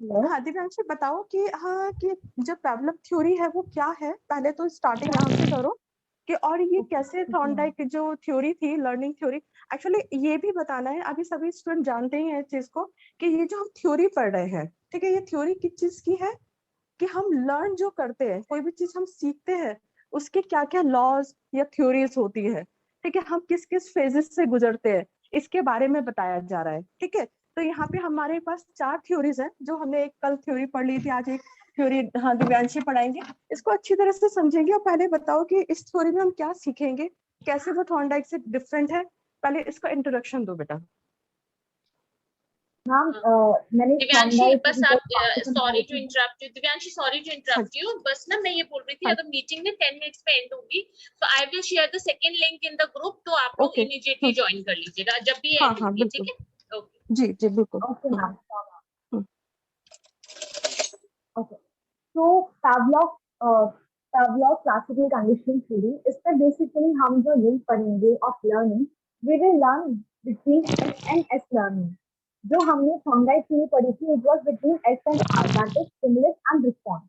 Hello. हाँ दिव्यांशी बताओ कि हाँ कि जो पेवलव थ्योरी है वो क्या है, पहले तो स्टार्टिंग यहाँ से करो कि और ये ओके, कैसे ठीक है मैम। थॉर्नडाइक जो थ्योरी थी, लर्निंग थ्योरी। एक्चुअली ये भी बताना है, अभी सभी स्टूडेंट जानते ही हैं इस चीज को कि ये जो हम थ्योरी पढ़ रहे हैं, ठीक है, ये थ्योरी किस चीज की है कि हम लर्न जो करते हैं, कोई भी चीज हम सीखते हैं, उसके क्या क्या लॉज या थ्योरीज होती है, ठीक है, हम किस किस फेजेस से गुजरते हैं, इसके बारे में बताया जा रहा है। ठीक है, तो यहाँ पे हमारे पास 4 थ्योरीज हैं, जो हमने एक कल थ्योरी पढ़ ली थी, आज एक थ्योरी हाँ दिव्यांशी पढ़ाएंगे। इसको अच्छी तरह से समझेंगे और पहले बताओ कि इस थ्योरी में हम क्या सीखेंगे, कैसे वो थॉर्नडाइक से डिफरेंट है। पहले इसका इंट्रोडक्शन दो बेटा। मैम, मैंने दिव्यांशी थॉर्नडाइक बस रिसर्च आप particle sorry to analysis. Interrupt you, Divyanshi sorry to हाँ इंटरप्ट यू, बस ना मैं ये बोल रही थी हाँ। अगर मीटिंग में 10 मिनट्स में एंड होगी तो I will share the second link in the group, तो आप लोग ओके। इमीडिएटली ज्वाइन कर लीजिएगा जब भी हाँ एंड हाँ होगी, बिल्कुल। ठीक है? ओके। जी जी बिल्कुल। Okay ma'am. हम्म, ओके, तो Pavlov क्लासिकल कंडीशनिंग थ्योरी, इसमें बेसिकली हम जो लिंक पढ़ेंगे of learning, we will learn between S and S learning. जो हमने थॉर्नडाइक थ्योरी पढ़ी थी, it was between S and R, that is stimulus and response.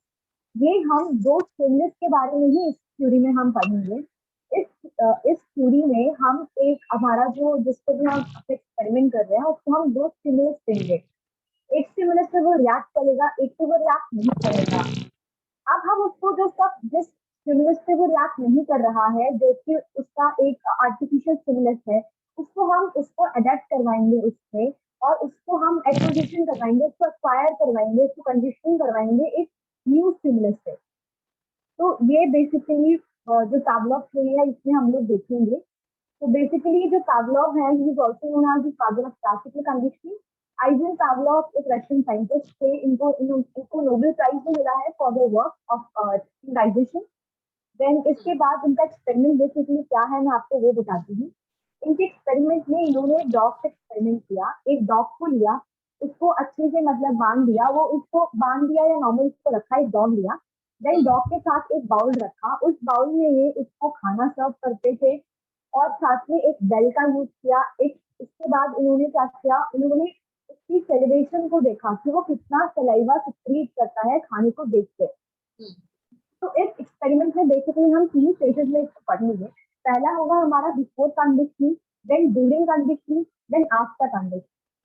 ये हम दो स्टिमुलस के बारे में ही इस थ्योरी में हम पढ़ेंगे। इस थ्योरी में हम एक हमारा जो जिस पर भी हम एक्सपेरिमेंट कर रहे हैं उसको हम दो स्टिमुलस देंगे। एक स्टिमुलस से वो रिएक्ट करेगा, एक से वो रिएक्ट नहीं करेगा। अब हम उसको जो सब जिस स्टिमुलस से वो रिएक्ट नहीं कर रहा है, जो कि उसका एक आर्टिफिशियल स्टिमुलस है, उसको अडेप्ट करवाएंगे उससे, और उसको हम एक्विजिशन करवाएंगे, उसको एक्वायर करवाएंगे, उसको कंडीशनिंग करवाएंगे एक न्यू स्टिमुलस से। तो ये बेसिकली जो पावलोव थ्योरी है इसमें हम लोग देखेंगे। तो बेसिकली जो पावलोव है, he is also known as the father of classical conditioning. Ivan Pavlov एक रशियन साइंटिस्ट थे, इनको नोबेल प्राइज भी मिला है for their work of stimulization. Then इसके बाद इनका एक्सपेरिमेंट बेसिकली क्या है, मैं आपको वो बताती हूँ। इनके एक्सपेरिमेंट में इन्होंने डॉग से एक्सपेरिमेंट किया। एक डॉग को लिया, उसको अच्छे से मतलब बांध दिया, वो उसको बांध दिया या नॉर्मल उसको रखा, एक डॉग लिया। देन डॉग के साथ एक बाउल रखा, उस बाउल में ये उसको खाना सर्व करते थे, और साथ में एक बेल का यूज किया। एक इसके बाद इन्होंने क्या किया, इन्होंने उसकी सेलिब्रेशन को देखा कि वो कितना सलाइवा सिक्रीट करता है खाने को देख के। तो इस एक्सपेरिमेंट में बेसिकली हम 3 स्टेजेस में इसको पढ़ेंगे। पहला होगा हमारा before conditioning, then during conditioning, then after conditioning.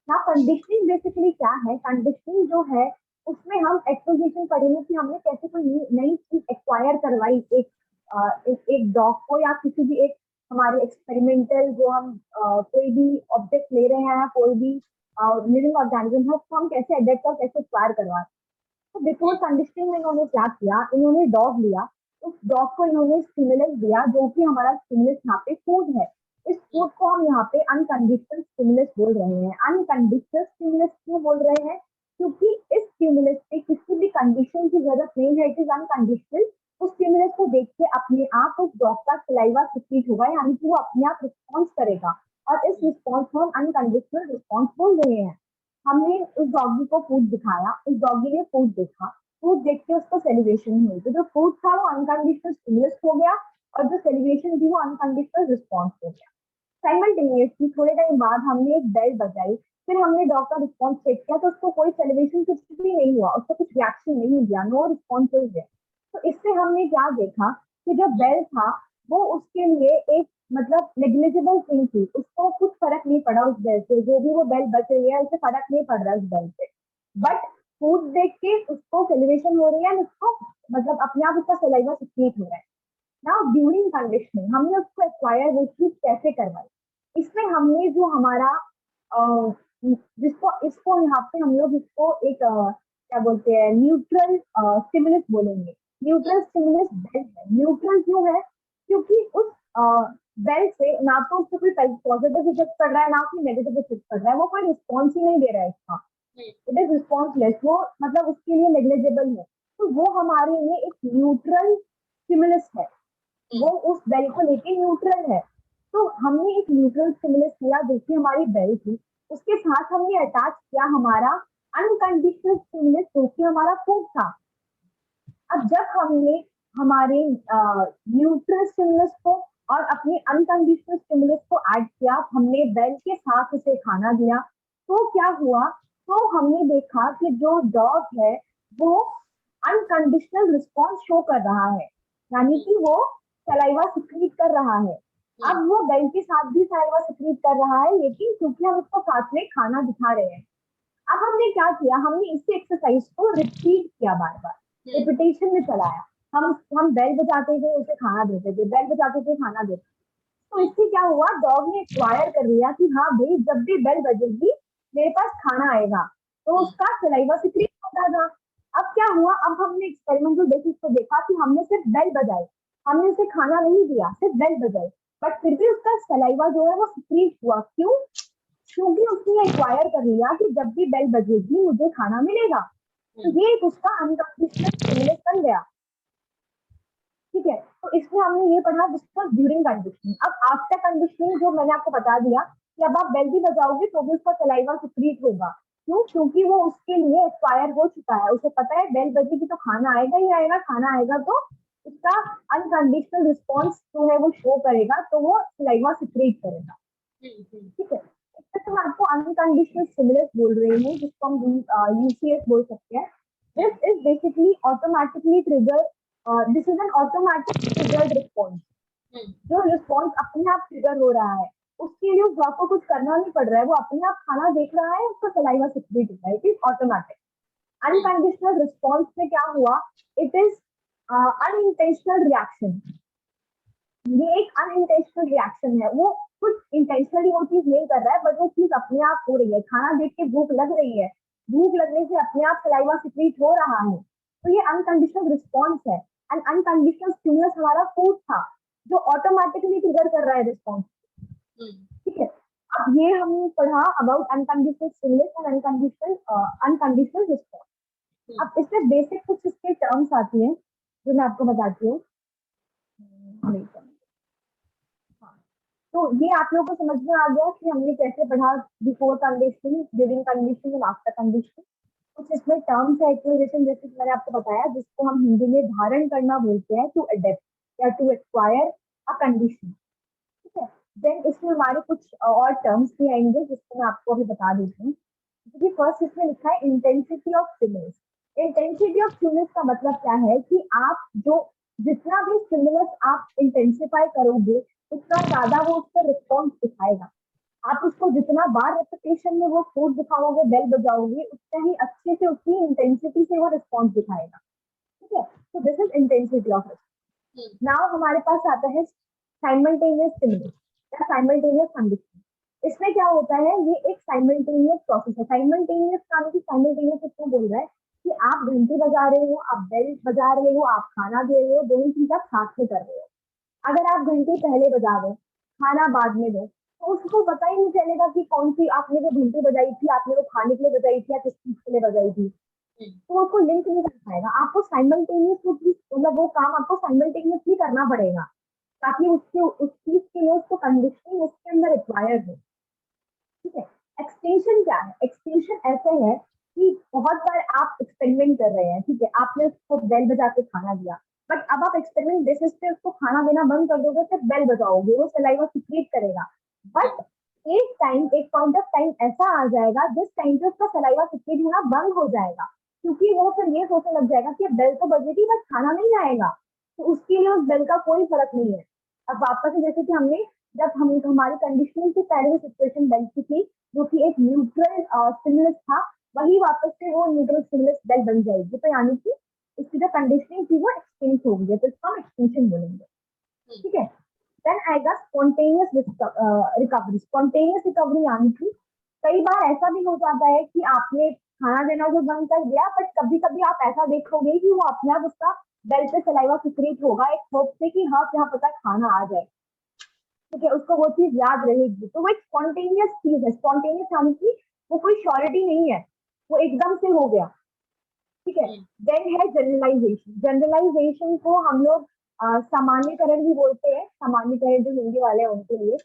ना कंडीशनिंग बेसिकली क्या है, कंडीशनिंग जो है उसमें हम एक्विजिशन पढ़ेंगे कि हमने कैसे कोई नई चीज एक्वायर करवाई एक डॉग को, या किसी भी एक हमारे एक्सपेरिमेंटल जो हम कोई भी ऑब्जेक्ट ले रहे हैं, कोई भी लिविंग ऑर्गेनिज्म है, उसको हम कैसे अडेप्ट और कैसे एक्वायर करवा। तो बिफोर कंडीशनिंग में इन्होंने क्या किया, इन्होंने डॉग लिया, उस डॉग को इन्होंने स्टिमुलस दिया, जो कि हमारा स्टिमुलस यहाँ पे फूड है। इस फूड को हम यहाँ पे अनकंडीशनल स्टिमुलस बोल रहे हैं। अनकंडीशनल स्टिमुलस क्यों बोल रहे हैं, क्योंकि इस स्टिमुलस पे किसी भी कंडीशन की जरूरत नहीं है, इट इज अनकंडीशनल। उस स्टिमुलस को देख के अपने आप उस डॉग का सलाइवा सिक्रीट होगा, यानी कि वो अपने आप रिस्पॉन्स करेगा, और इस रिस्पॉन्स को हम अनकंडीशनल रिस्पॉन्स बोल रहे हैं। हमने उस डॉगी को फूड दिखाया, उस डॉगी ने फूड देखा, फूड देख के उसको सेलिब्रेशन हुई, तो जो फूड था वो अनकंडीशनल स्टिमुलस हो गया, और जो सेलिब्रेशन थी वो अनकंडीशनल रिस्पॉन्स हो गया। साइमल्टेनियसली थोड़े टाइम बाद हमने एक बेल बजाई, फिर हमने डॉग का रिस्पॉन्स चेक किया, तो उसको कोई सेलिब्रेशन कुछ भी नहीं हुआ, उसको कुछ रिएक्शन नहीं दिया, नो रिस्पॉन्स है। तो इससे हमने क्या देखा कि जो बेल था वो उसके लिए एक मतलब नेग्लिजिबल थिंग थी, उसको कुछ फर्क नहीं पड़ा उस बेल से, जो भी वो बेल बच रही है उसे फर्क नहीं पड़ रहा उस बेल से। बट फूड देख के उसको सेलिब्रेशन हो रही है, उसको मतलब अपने आप उसका सलाइवा सिक्रीट हो रहा है। नाउ ड्यूरिंग कंडीशनिंग हमने उसको एक्वायर वो चीज कैसे करवाई। इसमें हमने जो हमारा जिसको इसको यहाँ पे हम लोग इसको एक क्या बोलते हैं, न्यूट्रल स्टिमुलस बोलेंगे। न्यूट्रल स्टिमुलस बेल है। न्यूट्रल क्यों है, क्योंकि उस बेल से ना तो उससे कोई पॉजिटिव इफेक्ट पड़ रहा है, ना कोई नेगेटिव इफेक्ट पड़ रहा है, वो कोई रिस्पॉन्स ही नहीं दे रहा है इसका, इट इज रिस्पॉन्सलेस, वो मतलब उसके लिए नेग्लिजिबल है। तो वो हमारे लिए एक न्यूट्रल स्टिमुलस है, वो उस बेल को लेके न्यूट्रल है। तो हमने एक न्यूट्रल स्टिमुलस लिया जो कि हमारी बेल थी, उसके साथ हमने अटैच किया हमारा अनकंडीशनल स्टिमुलस जो कि हमारा फूड था। अब जब हमने हमारे न्यूट्रल स्टिमुलस को और अपने अनकंडीशनल स्टिमुलस को ऐड किया, हमने बेल के साथ उसे खाना दिया, तो क्या हुआ तो हमने देखा कि जो डॉग है वो अनकंडीशनल रिस्पॉन्स शो कर रहा है, यानी कि वो सलाइवा सिक्रीट कर रहा है। अब वो बेल के साथ भी सलाइवा सिक्रीट कर रहा है, लेकिन क्योंकि हम उसको साथ में खाना दिखा रहे हैं, अब हमने क्या किया, हमने इसी एक्सरसाइज को रिपीट किया, बार बार रिपीटेशन में चलाया। हम बेल बजाते थे, उसे खाना देते थे, बेल बजाते थे, खाना देते थे। तो इससे क्या हुआ, डॉग ने एक्वायर कर लिया कि हाँ भाई जब भी बेल बजेगी मेरे पास खाना आएगा, तो उसका सलाइवा सिक्रीट होता था। अब क्या हुआ, अब हमने एक्सपेरिमेंटल बेसिस पे देखा कि हमने सिर्फ बेल बजाई, हमने उसे खाना नहीं दिया, सिर्फ बेल बजाई, बट फिर भी उसका सलाइवा जो है वो सिक्रीट हुआ। क्यों? क्योंकि उसने एक्वायर कर लिया कि जब भी बेल बजेगी मुझे खाना मिलेगा। तो ये एक उसका अनकंडीशनल स्टिमुलस बन गया। ठीक है, तो इसमें हमने ये पढ़ा जिसको ड्यूरिंग कंडीशनिंग। अब आफ्टर कंडीशनिंग जो मैंने आपको बता दिया कि अब आप बेल भी बजाओगे तो भी उसका सलाइवा सिक्रीट होगा। क्यों? क्योंकि वो उसके लिए एक्वायर हो चुका है, उसे पता है बेल बजेगी तो खाना आएगा ही आएगा, खाना आएगा तो उसका अनकंडीशनल रिस्पॉन्स जो है वो शो करेगा, तो वो सलाइवा सिक्रीट करेगा। ठीक है, इससे तो मैं आपको अनकंडीशनल स्टिमुलस बोल रही हूँ, जिसको हम यूसीएस बोल सकते हैं। This is basically automatically trigger, this is an automatic triggered response. जो रिस्पॉन्स अपने आप ट्रिगर हो रहा है, उसके लिए उस डॉग को कुछ करना नहीं पड़ रहा है, वो अपने आप खाना देख रहा है, उसका सलाइवा सिक्रीट हो रहा है, it is automatic. Unconditional response में क्या हुआ, इट इज अनइंटेंशनल रिएक्शन। ये एक अनइंटेंशनल रिएक्शन है, वो कुछ इंटेंशनली वो चीज नहीं कर रहा है, बट वो चीज अपने आप हो रही है। खाना देख के भूख लग रही है, भूख लगने से अपने आप सलाइवा सिक्रीट हो रहा है, तो ये अनकंडीशनल रिस्पॉन्स है। एंड अनकंडीशनल स्टिमुलस हमारा फूड था जो ऑटोमेटिकली ट्रिगर कर रहा है रिस्पॉन्स। ठीक है, अब ये हमने पढ़ा about unconditional stimulus and unconditional response. अब इसमें बेसिक कुछ इसके टर्म्स आती हैं जो मैं आपको बताती हूँ। तो ये आप लोगों को समझ में आ गया कि हमने कैसे पढ़ा before conditioning, during conditioning and after conditioning. कुछ इसमें टर्म्स है एक्विजिशन, जैसे कि मैंने आपको बताया, जिसको हम हिंदी में धारण करना बोलते हैं, टू अडेप्ट या टू एक्वायर अ कंडीशन। ठीक है, देन इसमें हमारे कुछ और टर्म्स भी आएंगे जिसको मैं आपको अभी बता देती हूँ। क्योंकि फर्स्ट इसमें लिखा है intensity of stimulus. Intensity of stimulus का मतलब क्या है कि आप जो जितना भी स्टिमुलस आप इंटेंसिफाई करोगे उतना ज्यादा वो उस पर रिस्पॉन्स दिखाएगा। आप उसको जितना बार रेपिटेशन में वो फूड दिखाओगे, बेल बजाओगे, उतना ही अच्छे से उसकी इंटेंसिटी से वो रिस्पॉन्स दिखाएगा। ठीक है, तो this is intensity of response. Now हमारे पास आता है साइमल्टेनियस स्टिमुलस या साइमल्टेनियस कंडीशन। इसमें क्या होता है, ये एक साइमल्टेनियस प्रोसेस है। साइमल्टेनियस का मतलब साइमल्टेनियस क्यों बोल रहा है कि आप घंटी बजा रहे हो, आप बेल बजा रहे हो, आप खाना दे रहे हो, दोनों चीज आप साथ में कर रहे हो। अगर आप घंटी पहले बजा दो, खाना बाद में दो, तो उसको पता ही नहीं चलेगा कि कौन सी आपने जो घंटी बजाई थी, आपने वो खाने के लिए बजाई थी या किस चीज के लिए बजाई थी। तो उसको लिंक नहीं कर पाएगा। आपको साइमल्टेनियस मतलब वो काम आपको साइमल्टेनियसली करना पड़ेगा, ताकि उसके उस चीज के लिए उसको कंडीशनिंग उसके अंदर रिक्वायर्ड हो। ठीक है, एक्सटेंशन क्या है? एक्सटेंशन ऐसे है कि बहुत बार आप एक्सपेरिमेंट कर रहे हैं, ठीक है, आपने उसको बेल बजा के खाना दिया, बट अब आप एक्सपेरिमेंट बेसिस पे उसको खाना देना बंद कर दोगे, सिर्फ बेल बजाओगे, वो सलाइवा सिक्रीट करेगा। बट एक टाइम, एक पॉइंट ऑफ टाइम ऐसा आ जाएगा जिस टाइम पे उसका सलाइवा सिक्रीट होना बंद हो जाएगा, क्योंकि वो फिर ये सोचने लग जाएगा कि बेल तो बजेगी बट खाना नहीं आएगा, तो उसके लिए उस बेल का कोई फर्क नहीं है। अब वापस से जैसे कि हमने जब हम हमारी कंडीशनिंग से पहले वो सिचुएशन बनती थी जो कि एक न्यूट्रल स्टिमुलस था, वही वापस से वो न्यूट्रल स्टिमुलस बेल बन जाएगी। तो यानी कि उसकी जो कंडीशनिंग थी वो एक्सटेंड हो गई है, तो इसको हम एक्सटेंशन बोलेंगे। ठीक है, देन आएगा स्पॉन्टेनियस रिकवरी। स्पॉन्टेनियस रिकवरी यानी कि कई बार ऐसा भी हो जाता है कि आपने खाना देना जो बंद कर दिया, बट कभी कभी आप ऐसा देखोगे कि वो अपने आप उसका बेल पे सलाइवा सिक्रीट होगा, एक होप से कि हाँ क्या पता खाना आ जाए। ठीक है, उसको वो चीज याद रहेगी, तो वो एक स्पॉन्टेनियस चीज है। स्पॉन्टेनियस यानी कि वो कोई श्योरिटी नहीं है, वो एकदम से हो गया। ठीक है, देन है जनरलाइजेशन। जनरलाइजेशन को हम लोग सामान्यकरण भी बोलते हैं, सामान्यकरण जो हिंदी वाले हैं उनके लिए।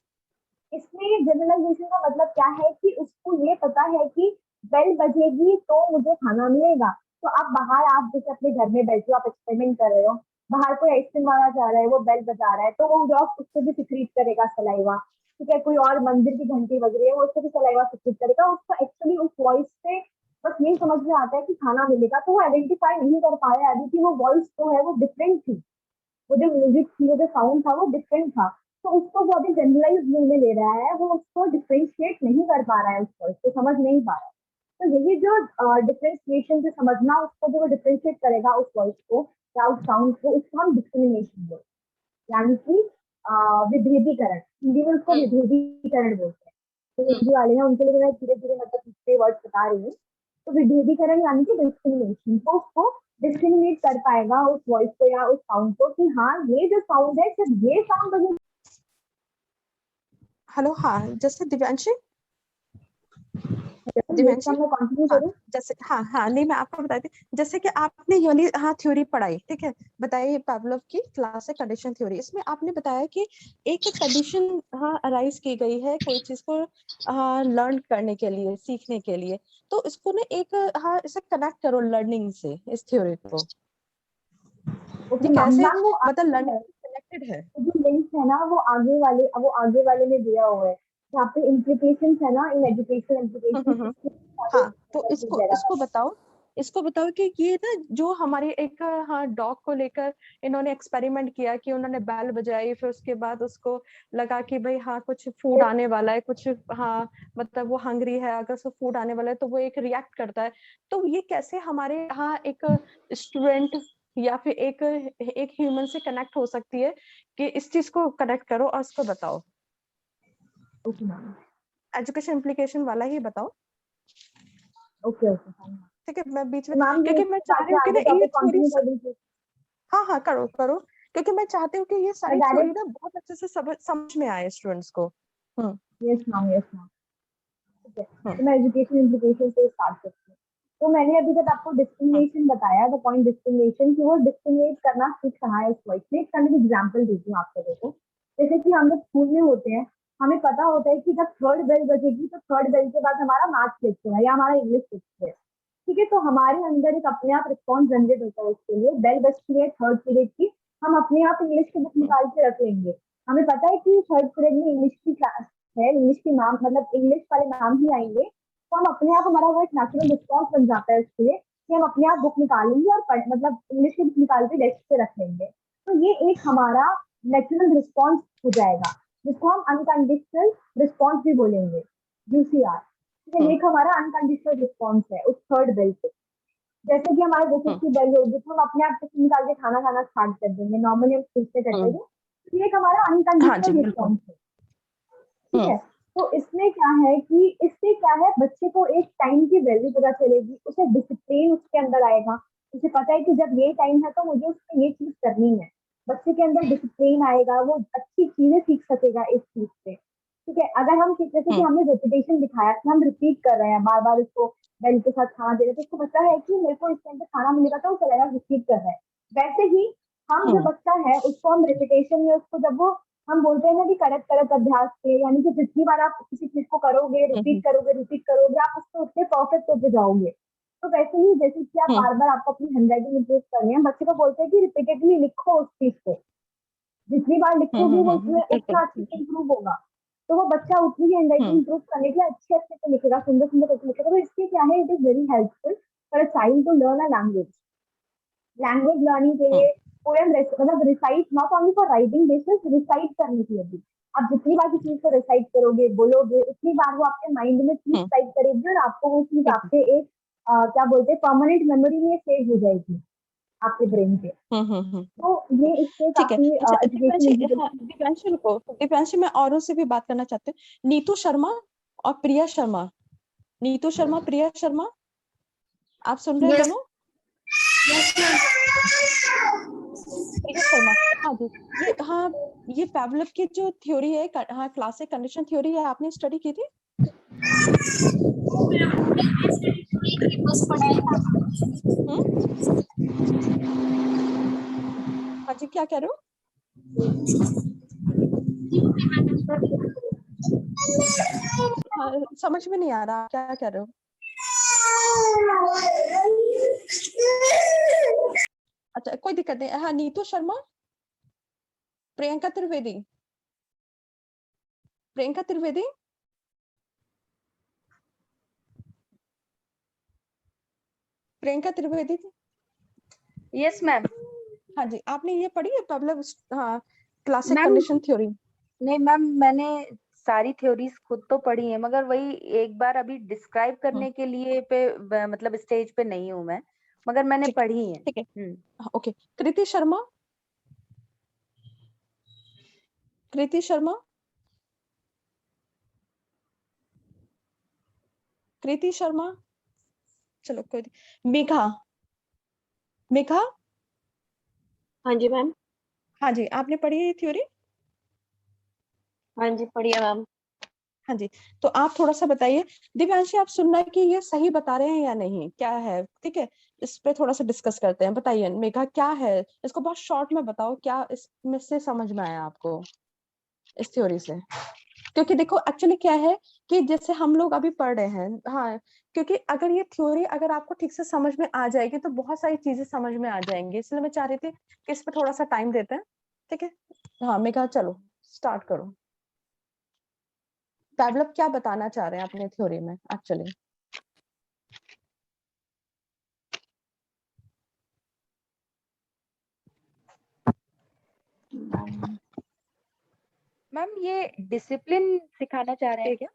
इसमें जनरलाइजेशन का मतलब क्या है कि उसको ये पता है कि बेल बजेगी तो मुझे खाना मिलेगा। तो अब बाहर आप जैसे अपने घर में बैठे हो, आप एक्सपेरिमेंट कर रहे हो, बाहर कोई आइसक्रीम वाला जा रहा है, वो बेल बजा रहा है, तो वो डॉग उससे भी सिक्रीट करेगा सलाइवा। ठीक है, कोई और मंदिर की घंटी बज रही है, वो उससे भी सलाइवा सिक्रीट करेगा। उसको एक्चुअली उस वॉइस से बस यही समझ में आता है कि खाना मिलेगा, तो वो आइडेंटिफाई नहीं कर पा रहे हैं अभी कि वो वॉइस जो है वो डिफरेंट थी, वो जो म्यूजिक थी, वो जो साउंड था वो डिफरेंट था। तो उसको वो अभी जनरलाइज वे में ले रहा है, वो उसको डिफरेंशिएट नहीं कर पा रहा है, उस वॉइस को समझ नहीं पा रहा है। तो यही जो डिफरेंशिएशन से समझना, उसको जो वो डिफरेंशिएट करेगा उस वॉइस को या उस साउंड को, उसको हम डिस्क्रिमिनेशन बोलते हैं, यानी कि विभेदीकरण, हिंदी में उसको हम्म, विभेदीकरण बोलते हैं। तो हम्म, हिंदी वाले हैं उनके लिए मैं धीरे धीरे मतलब पिछले वर्ड बता रही हूँ। तो विभेदीकरण यानी कि डिस्क्रिमिनेशन, तो उसको डिस्क्रिमिनेट कर पाएगा उस वॉइस को या उस साउंड को कि हाँ ये जो साउंड है सिर्फ ये साउंड बजे। हेलो, हाँ, जैसे दिव्यांशी, ये दिव्यांशी, इसका मैं कंटिन्यू हाँ, करूँ? जैसे, हाँ हाँ, नहीं, मैं आपको बताती हूँ, जैसे कि आपने यूनि हाँ थ्योरी पढ़ाई, ठीक है, बताइए पावलोव की क्लासिक कंडीशन थ्योरी, इसमें आपने बताया कि एक एक कंडीशन हाँ अराइज की गई है कोई चीज को लर्न करने के लिए, सीखने के लिए। तो इसको ना एक हाँ इसे कनेक्ट करो लर्निंग से, इस थ्योरी को, ये ओके मैम, कैसे मैम वो मतलब आगे लर्निंग है, कनेक्टेड है। वो जो लिंक है ना वो आगे वाले में दिया हुआ है, यहाँ पे इम्प्लीकेशन है ना, इन एजुकेशन इम्प्लीकेशन, हम्म। इसके आगे हाँ, तो मतलब दिख इसको जाएगा इसको मैम। बताओ, इसको बताओ कि ये ना जो हमारे एक हाँ डॉग को लेकर इन्होंने एक्सपेरिमेंट किया कि उन्होंने बैल बजाई, फिर उसके बाद उसको लगा कि भाई हाँ कुछ फूड आने वाला है, कुछ हाँ मतलब वो हंग्री है, अगर उसको फूड आने वाला है तो वो एक रिएक्ट करता है। तो ये कैसे हमारे हाँ एक स्टूडेंट या फिर एक एक ह्यूमन से कनेक्ट हो सकती है, कि इस चीज को कनेक्ट करो और उसको बताओ, ओके मैम, एजुकेशन इम्प्लीकेशन वाला ही बताओ। Okay okay fine. ठीक है, मैं बीच में, तो मैम ये क्योंकि मैं इसके चाह बाद रही में हूँ कि ना आगे ये टॉपिक थ्योरी, कंटिन्यू कर दीजिए। हाँ हाँ करो करो, क्योंकि मैं चाहती हूँ कि ये मैं सारी थ्योरी डायरेक्ट, ना बहुत अच्छे से समझ में आए स्टूडेंट्स को। हम्म यस मैम, यस मैम। ठीक है, हम्म तो मैं एजुकेशन इम्प्लीकेशन से स्टार्ट करती हूँ। तो मैंने अभी तक आपको हम्म डिस्क्रिमिनेशन बताया, द पॉइंट डिस्क्रिमिनेशन, कि वो डिस्क्रिमिनेट करना सीख रहा है उस वॉइस में। इसका मैं एग्जाम्पल देती हूँ आपको, देखो जैसे कि हम लोग स्कूल में होते हैं, हमें पता होता है कि जब थर्ड बेल बजेगी तो थर्ड बेल के बाद हमारा मैथ्स लेक्चर है या हमारा इंग्लिश लेक्चर है। ठीक है, तो हमारे अंदर एक अपने आप रिस्पॉन्स जनरेट होता है उसके लिए, बेल बजती है थर्ड पीरियड की, हम अपने आप इंग्लिश की बुक हम्म निकाल के रख लेंगे। हमें पता है कि थर्ड पीरियड में इंग्लिश की क्लास है, इंग्लिश की मैम मतलब इंग्लिश वाले मैम ही आएंगे, तो हम अपने आप, हमारा वो एक नेचुरल रिस्पॉन्स बन जाता है उसके लिए कि हम अपने आप बुक निकालेंगे और मतलब इंग्लिश की बुक निकाल के डेस्क पे रख लेंगे। तो ये एक हमारा नेचुरल रिस्पॉन्स हो जाएगा, जिसको हम अनकंडीशनल रिस्पॉन्स भी बोलेंगे, यूसीआर। ठीक है, हम्म एक हमारा अनकंडीशनल रिस्पॉन्स है उस थर्ड बेल पे। जैसे कि हमारे जैसे हम्म की बेल होगी तो हम अपने आप टिफिन निकाल के खाना खाना स्टार्ट कर देंगे, नॉर्मली हम स्कूल से करते थे। हम्म, तो ये एक हमारा हाँ जी अनकंडीशनल बिल्कुल। रिस्पॉन्स है। ठीक हम्म है, तो इसमें क्या है कि इससे क्या है, बच्चे को एक टाइम की वैल्यू पता चलेगी, उसे डिसिप्लिन उसके अंदर आएगा, उसे पता है कि जब ये टाइम है तो मुझे उसमें ये चीज करनी है। बच्चे के अंदर डिसिप्लिन आएगा, वो अच्छी चीजें सीख सकेगा इस चीज से। ठीक है, अगर हम जैसे कि हम्म हमने रेपिटेशन दिखाया कि हम रिपीट कर रहे हैं बार बार उसको बेल के साथ खाना दे रहे हैं, तो उसको पता है कि मेरे को इस टाइम पे खाना मिलेगा, तो वो चलेगा रिपीट कर रहा है। वैसे ही हम जो हम्म बच्चा है उसको हम रेपिटेशन में, उसको जब वो हम बोलते हैं ना कि करत करत अभ्यास से, यानी कि जितनी बार आप किसी चीज को करोगे, हम्म रिपीट करोगे, आप उसको उतने परफेक्ट होते जाओगे। तो वैसे ही जैसे कि आप हम्म बार बार आपको अपनी हैंडराइटिंग इंप्रूव करनी है, बच्चे को बोलते हैं कि रिपीटेडली लिखो उस चीज को, जितनी बार लिखोगे वो उसमें बिल्कुल। उतना अच्छे से इंप्रूव होगा। तो वो बच्चा उतनी ही हैंडराइटिंग हम्म इंप्रूव करने के लिए अच्छे अच्छे से लिखेगा, सुंदर सुंदर करके लिखेगा। तो इससे क्या है, it is very helpful for a child to learn a language. Language learning के हम्म लिए पोएम मतलब recite, not only for writing basis, recite करने के लिए भी। आप जितनी बार किसी चीज को रिसाइट करोगे, बोलोगे, उतनी बार वो आपके माइंड में चीज हम्म टाइप करेगी और आपको वो चीज बिल्कुल। आपके एक क्या बोलते हैं, परमानेंट मेमोरी में सेव हो जाएगी आपके ब्रेन पे। हम्म। तो ये इससे ठीक है, काफी अच्छा एजुकेशन दिव्यांशी, हाँ इम्प्लीकेशन। दिव्यांशी रुको, दिव्यांशी मैं औरों से भी बात करना चाहती हूँ, नीतू शर्मा और प्रिया शर्मा, नीतू शर्मा, प्रिया शर्मा, आप सुन रहे हैं Yes, दोनों? yes, प्रिया शर्मा, हाँ जी, ये हाँ, ये पावलोव की जो थ्योरी है, हाँ क्लासिक कंडीशन थ्योरी है, आपने स्टडी की थी? बस पढ़ाई था। हम्म, हाँ जी, क्या कह रहे हो? हाँ, समझ में नहीं आ रहा, क्या कह रहे हो? अच्छा, कोई दिक्कत नहीं, हाँ नीतू शर्मा, प्रियंका त्रिवेदी, प्रियंका त्रिवेदी, प्रियंका त्रिवेदी थी। Yes ma'am. हाँ जी, आपने ये पढ़ी है Pavlov classic ma'am condition theory? नहीं मैम, मैंने सारी थ्योरीज खुद तो पढ़ी है, मगर वही एक बार अभी डिस्क्राइब करने के लिए मतलब स्टेज पे नहीं हूँ मैं, मगर मैंने ठीक पढ़ी है। ठीक है, ओके। कृति शर्मा, कृति शर्मा, कृति शर्मा, चलो कोई नहीं। मेघा, मेघा, हाँ जी मैम। हाँ जी, आपने पढ़ी है थ्योरी? हाँ जी पढ़िए मैम। हाँ जी, तो आप थोड़ा सा बताइए। दिव्यांशी, आप सुनना है कि ये सही बता रहे हैं या नहीं, क्या है, ठीक है, इस पे थोड़ा सा डिस्कस करते हैं। बताइए मेघा, क्या है, इसको बहुत शॉर्ट में बताओ, क्या इसमें से समझ में आया आपको इस थ्योरी से? क्योंकि देखो एक्चुअली क्या है कि जैसे हम लोग अभी पढ़ रहे हैं, हाँ, क्योंकि अगर ये थ्योरी अगर आपको ठीक से समझ में आ जाएगी तो बहुत सारी चीजें समझ में आ जाएंगी, इसलिए मैं चाह रही थी कि इस पे थोड़ा सा टाइम देते हैं, ठीक है। हाँ मेघा, चलो स्टार्ट करो। पावलोव क्या बताना चाह रहे हैं अपने थ्योरी में एक्चुअली? मैम ये डिसिप्लिन सिखाना चाह रहे हैं क्या?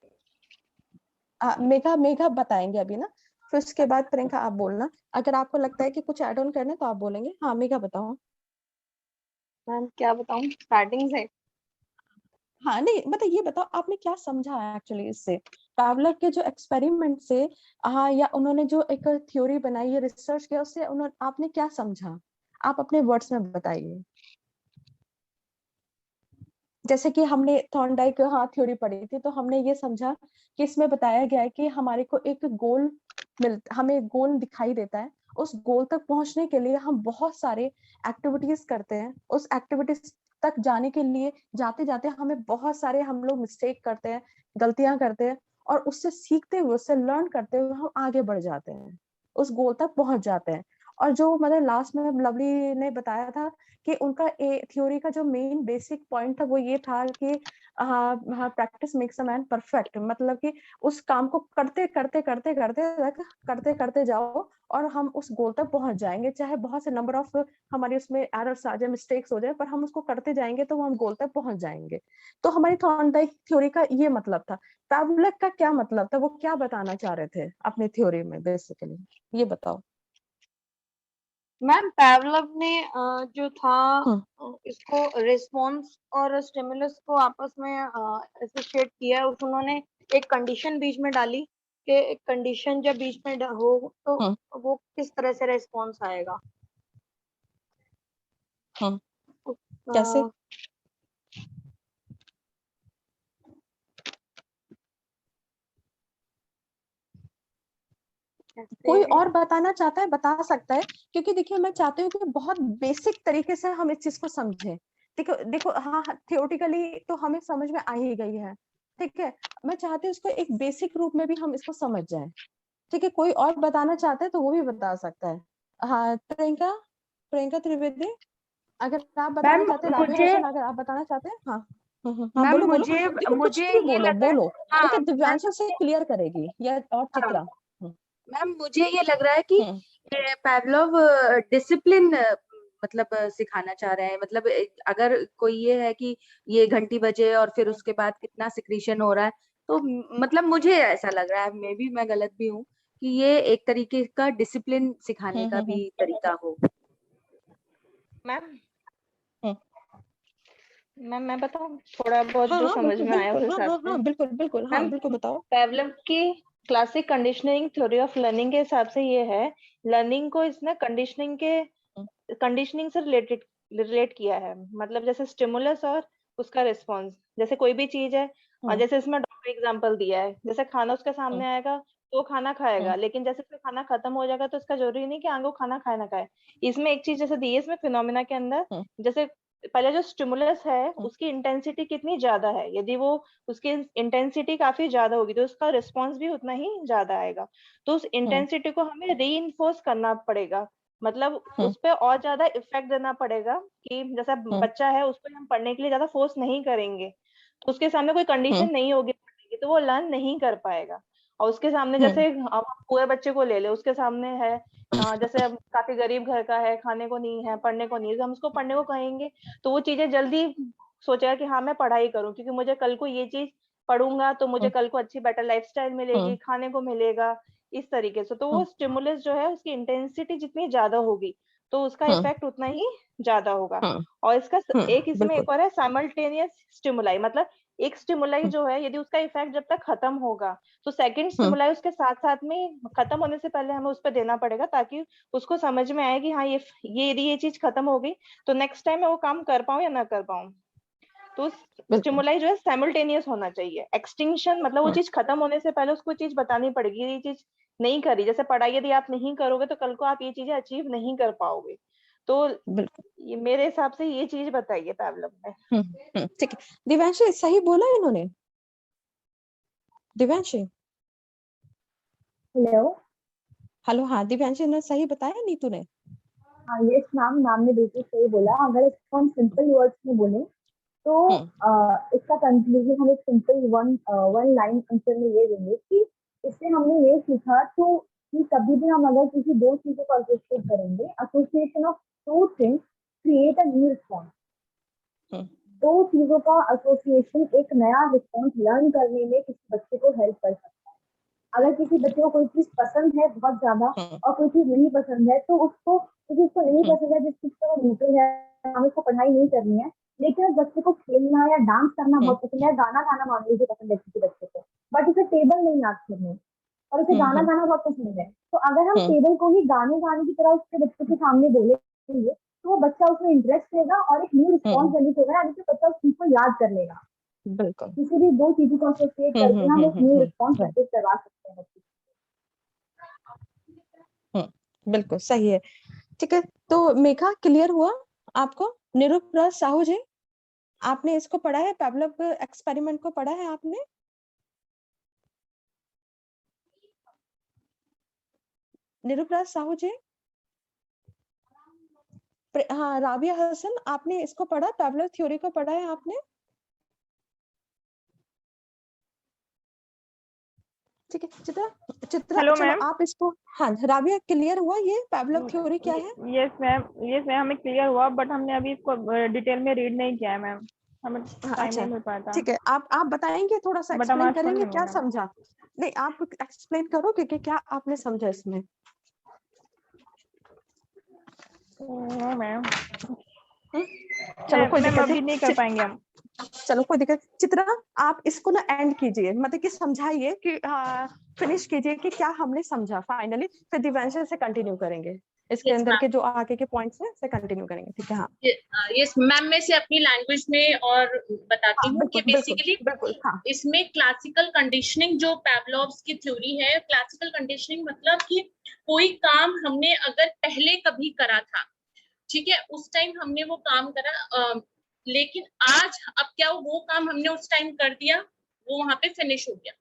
मेघा, मेघा बताएंगे अभी ना, फिर उसके बाद प्रियंका आप बोलना। अगर आपको लगता है कि कुछ ऐड ऑन करना तो आप बोलेंगे। हाँ मेघा बताओ। मैम क्या बताऊं स्टार्टिंग से? हाँ नहीं, मतलब ये बताओ आपने क्या समझा है एक्चुअली इससे, पावलोव के जो एक्सपेरिमेंट से, हाँ, या उन्होंने जो एक थ्योरी बनाई है, रिसर्च किया, उससे उन्होंने आपने क्या समझा, आप अपने वर्ड्स में बताइए। जैसे कि हमने थॉर्नडाइक, हाँ, थ्योरी पढ़ी थी, तो हमने ये समझा कि इसमें बताया गया है कि हमारे को एक गोल हमें गोल दिखाई देता है, उस गोल तक पहुंचने के लिए हम बहुत सारे एक्टिविटीज करते हैं, उस एक्टिविटीज तक जाने के लिए जाते जाते हमें बहुत सारे हम लोग मिस्टेक करते हैं, गलतियां करते हैं, और उससे सीखते हुए, उससे लर्न करते हुए हम आगे बढ़ जाते हैं, उस गोल तक पहुंच जाते हैं। और जो मतलब लास्ट में लवली ने बताया था कि उनका थ्योरी का जो मेन बेसिक पॉइंट था वो ये था कि practice makes a man perfect, मतलब कि उस काम को करते करते करते करते करते करते जाओ और हम उस गोल तक पहुंच जाएंगे, चाहे बहुत से नंबर ऑफ हमारी उसमें एरर्स आ जाए, मिस्टेक्स हो जाए, पर हम उसको करते जाएंगे तो हम गोल तक पहुंच जाएंगे। तो हमारी थॉर्नडाइक थ्योरी का ये मतलब था। पावलोव का क्या मतलब था, वो क्या बताना चाह रहे थे अपने थ्योरी में बेसिकली, ये बताओ। मैम पावलोव ने जो था हम्म इसको रिस्पॉन्स और स्टिमुलस को आपस में एसोसिएट किया, उस उन्होंने एक कंडीशन बीच में डाली कि एक कंडीशन जब बीच में हो तो हम्म वो किस तरह से रिस्पॉन्स आएगा। हम्म अ, कैसे? कोई कैसे? और बताना चाहता है बता सकता है, क्योंकि देखिए मैं चाहती हूँ कि बहुत बेसिक तरीके से हम इस चीज को समझें। देखो देखो, हाँ, थियोरेटिकली तो हमें समझ में आ ही गई है, ठीक है, मैं चाहती हूँ इसको एक बेसिक रूप में भी हम इसको समझ जाएं, ठीक है। कोई और बताना चाहता है तो वो भी बता सकता है। हाँ प्रियंका, प्रियंका त्रिवेदी, अगर आप बताना मैम चाहते हैं, राधे मुझे रोशन अगर आप बताना चाहते हैं, हाँ। हाँ मैम बोलो बोलो, मुझे देखो कुछ मुझे भी ये बोलो लग रहा है। बोलो, हाँ देखिए मैम, दिव्यांशु से क्लियर करेगी, या और हाँ चित्रा। मैम मुझे ये लग रहा है कि हम्म पावलोव डिसिप्लिन मतलब सिखाना चाह रहे हैं। मतलब अगर कोई ये है कि ये घंटी बजे और फिर उसके बाद कितना सिक्रीशन हो रहा है, तो मतलब मुझे ऐसा लग रहा है, मे बी मैं गलत भी हूँ, कि ये एक तरीके का डिसिप्लिन सिखाने का हम्म भी तरीका हो। मैम हम्म मैम मैं बताऊं थोड़ा बहुत हाँ जो हाँ समझ बिल्कुल में आया उस बिल्कुल, हाँ हिसाब हाँ से। हाँ बिल्कुल बिल्कुल, हाँ मैम बिल्कुल बताओ। पावलोव की classic conditioning theory of learning के हिसाब से ये है, लर्निंग को इसने हम्म कंडीशनिंग से रिलेट किया है। मतलब जैसे स्टिमुलस और उसका रिस्पॉन्स, जैसे कोई भी चीज है, और हम्म जैसे इसमें डॉक्टर एग्जांपल दिया है, जैसे खाना उसके हम्म सामने आएगा तो वो खाना खाएगा, हम्म लेकिन जैसे उसका खाना खत्म हो जाएगा तो इसका जरूरी नहीं कि आगे वो खाना खाए ना खाए। इसमें एक चीज जैसे दी है इसमें फिनोमिना के अंदर, हम्म जैसे पहले जो स्टिमुलस है हम्म उसकी इंटेंसिटी कितनी ज्यादा है, यदि वो उसकी इंटेंसिटी काफी ज्यादा होगी तो उसका रिस्पॉन्स भी उतना ही ज्यादा आएगा। तो उस हम्म इंटेंसिटी को हमें री करना पड़ेगा, मतलब हम्म उस पर और ज्यादा इफेक्ट देना पड़ेगा, कि जैसा हम्म बच्चा है उसको हम पढ़ने के लिए ज्यादा फोर्स नहीं करेंगे तो उसके सामने कोई हम्म कंडीशन नहीं होगी पढ़ने की तो वो लर्न नहीं कर पाएगा। और उसके सामने जैसे अब पूरे बच्चे को ले ले, उसके सामने है जैसे अब काफी गरीब घर का है, खाने को नहीं है, पढ़ने को नहीं है, तो हम उसको पढ़ने को कहेंगे तो वो चीजें जल्दी सोचेगा कि हाँ मैं पढ़ाई करूँ, क्योंकि मुझे कल को ये चीज पढ़ूंगा तो मुझे कल को अच्छी बेटर लाइफस्टाइल मिलेगी, खाने को मिलेगा, इस तरीके से। तो वो स्टिमुलस जो है उसकी इंटेंसिटी जितनी ज्यादा होगी तो उसका इफेक्ट उतना ही ज्यादा होगा। और इसका एक इसमें एक और है साइमल्टेनियस स्टिमुलाई, मतलब एक स्टिमुलाई जो है यदि उसका इफेक्ट जब तक खत्म होगा तो सेकंड स्टिमुलाई उसके साथ साथ में खत्म होने से पहले हमें उस पर देना पड़ेगा, ताकि उसको समझ में आए कि हाँ ये यदि ये चीज खत्म हो गई तो नेक्स्ट टाइम मैं वो काम कर पाऊं या ना कर पाऊं। तो स्टिमुलाई जो है साइमल्टेनियस होना चाहिए। एक्सटिंक्शन मतलब वो चीज खत्म होने से पहले उसको चीज बतानी पड़ेगी, ये चीज नहीं करी, जैसे पढ़ाई यदि आप नहीं करोगे तो कल को आप ये चीजें अचीव नहीं कर पाओगे। तो ये मेरे हिसाब से ये चीज बताइए पैवलव में। ठीक है, दिव्यांशी सही बोला इन्होंने? दिव्यांशी हेलो, हाँ दिव्यांशी ने सही बताया नीतू ने? हाँ यस मैम, मैम ने बिल्कुल सही बोला। अगर इसको हम सिंपल वर्ड्स में बोले तो इसका कंक्लूजन हम एक सिंपल वन लाइन आंसर में ये देंगे कि इससे हमने ये सीखा तो कि कभी भी हम अगर किसी दो चीजों को एसोसिएट करेंगे, association of two things create a new response. दो चीजों का एसोसिएशन एक नया रिस्पॉन्स लर्न करने में किसी बच्चे को हेल्प कर सकता है। अगर किसी बच्चे को कोई चीज पसंद है बहुत ज्यादा और कोई चीज नहीं पसंद है तो उसको नहीं पसंद है, जिस चीज को वो न्यूट्रल है, हमें उसको पढ़ाई नहीं करनी है, लेकिन उस बच्चे को खेलना या डांस करना बहुत पसंद है, गाना गाना मान लीजिए पसंद है किसी बच्चे को, बट उसे टेबल नहीं याद करनी और उसे गाना गाना बहुत पसंद है, तो अगर हम टेबल को ही गाने गाने की तरह उसके बच्चे के सामने बोलेंगे तो वो बच्चा उसमें इंटरेस्ट लेगा और एक न्यू रिस्पॉन्स जनरेट होगा, यानी कि बच्चा उस चीज को याद कर लेगा। बिल्कुल, किसी भी दो चीजों को एसोसिएट करके हम एक न्यू रिस्पॉन्स जनरेट करवा सकते हैं बच्चे। बिल्कुल सही है। ठीक है, तो मेघा क्लियर हुआ आपको? निरुपरा साहू जी, आपने इसको पढ़ा है, पैवलव एक्सपेरिमेंट को पढ़ा है आपने? निरुपरा साहू जी, हाँ राबिया हसन, आपने इसको पढ़ा, पैवलव थ्योरी को पढ़ा है आपने? ठीक है, चित्रा चलो आप इसको, हाँ राबिया क्लियर हुआ ये पैवलव थ्योरी क्या है? यस मैम हमें क्लियर हुआ, बट हमने अभी इसको डिटेल में रीड नहीं किया है मैम, हमें टाइम नहीं मिल पाता। ठीक है, आप बताएंगे, थोड़ा सा एक्सप्लेन करेंगे क्या समझा? नहीं आप एक्सप्लेन करो कि क्या आपने समझा इसमें। मैम चलो कोई दिक्कत अभी नहीं कर पाएंगे हम। चलो कोई दिक्कत। चित्रा आप इसको ना एंड कीजिए, मतलब कि समझाइए कि फिनिश कीजिए कि क्या हमने समझा फाइनली, फिर दिव्यांश से कंटिन्यू करेंगे इसके अंदर के जो आगे के पॉइंट्स हैं से कंटिन्यू करेंगे। ठीक है, हाँ यस मैम, मैं से अपनी लैंग्वेज में और बताती हूँ कि बेसिकली इसमें क्लासिकल कंडीशनिंग जो पैवलोव्स की थ्योरी है, क्लासिकल कंडीशनिंग मतलब कि कोई काम हमने अगर पहले कभी करा था, ठीक है, उस टाइम हमने वो काम करा, लेकिन आज अब क्या वो काम हमने उस टाइम कर दिया, वो वहां पे फिनिश हो गया।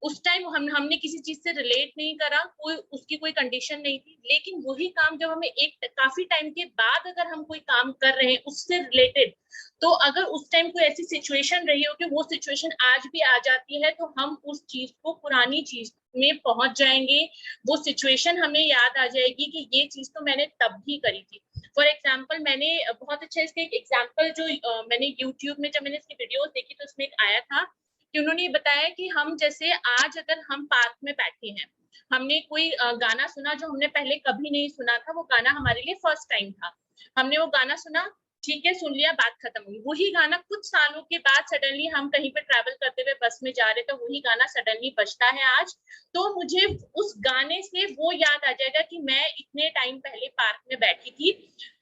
उस टाइम हमने किसी चीज से रिलेट नहीं करा, कोई उसकी कोई कंडीशन नहीं थी, लेकिन वही काम जब हमें एक काफी टाइम के बाद अगर हम कोई काम कर रहे हैं उससे रिलेटेड, तो अगर उस टाइम कोई ऐसी सिचुएशन रही हो कि वो सिचुएशन आज भी आ जाती है, तो हम उस चीज को पुरानी चीज में पहुंच जाएंगे, वो सिचुएशन हमें याद आ जाएगी कि ये चीज तो मैंने तब भी करी थी। फॉर एग्जाम्पल, मैंने बहुत अच्छा इसका एक एग्जाम्पल जो मैंने यूट्यूब में जब मैंने इसकी वीडियोस देखी तो उसमें एक आया था कि उन्होंने ये बताया कि हम जैसे आज अगर हम पार्क में बैठे हैं, हमने कोई गाना सुना जो हमने पहले कभी नहीं सुना था, वो गाना हमारे लिए फर्स्ट टाइम था, हमने वो गाना सुना, ठीक है, सुन लिया, बात खत्म हुई। वही गाना कुछ सालों के बाद सडनली हम कहीं पे ट्रैवल करते हुए बस में जा रहे थे, वही गाना सडनली बजता है आज, तो मुझे उस गाने से वो याद आ जाएगा कि मैं इतने टाइम पहले पार्क में बैठी थी,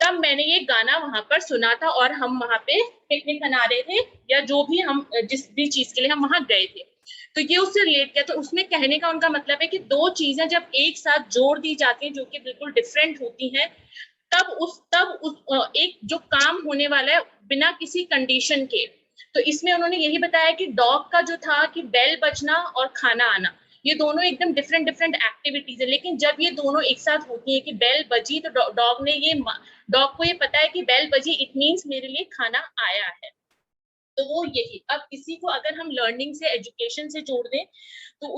तब मैंने ये गाना वहां पर सुना था और हम वहां पे पिकनिक मना रहे थे या जो भी हम जिस भी चीज के लिए हम वहां गए थे, तो ये उससे रिलेट किया। तो उसमें कहने का उनका मतलब है कि दो चीजें जब एक साथ जोड़ दी जाती हैं जो कि बिल्कुल डिफरेंट होती हैं, तब उस एक जो काम होने वाला है बिना किसी कंडीशन के। तो इसमें उन्होंने यही बताया कि डॉग का जो था कि बेल बजना और खाना आना, ये दोनों एकदम डिफरेंट एक्टिविटीज है, लेकिन जब ये दोनों एक साथ होती है कि बेल बजी तो डॉग को ये पता है कि बेल बजी, इट मीन्स मेरे लिए खाना आया है। तो वो यही, अब किसी को अगर हम लर्निंग से, एजुकेशन से जोड़ दें तो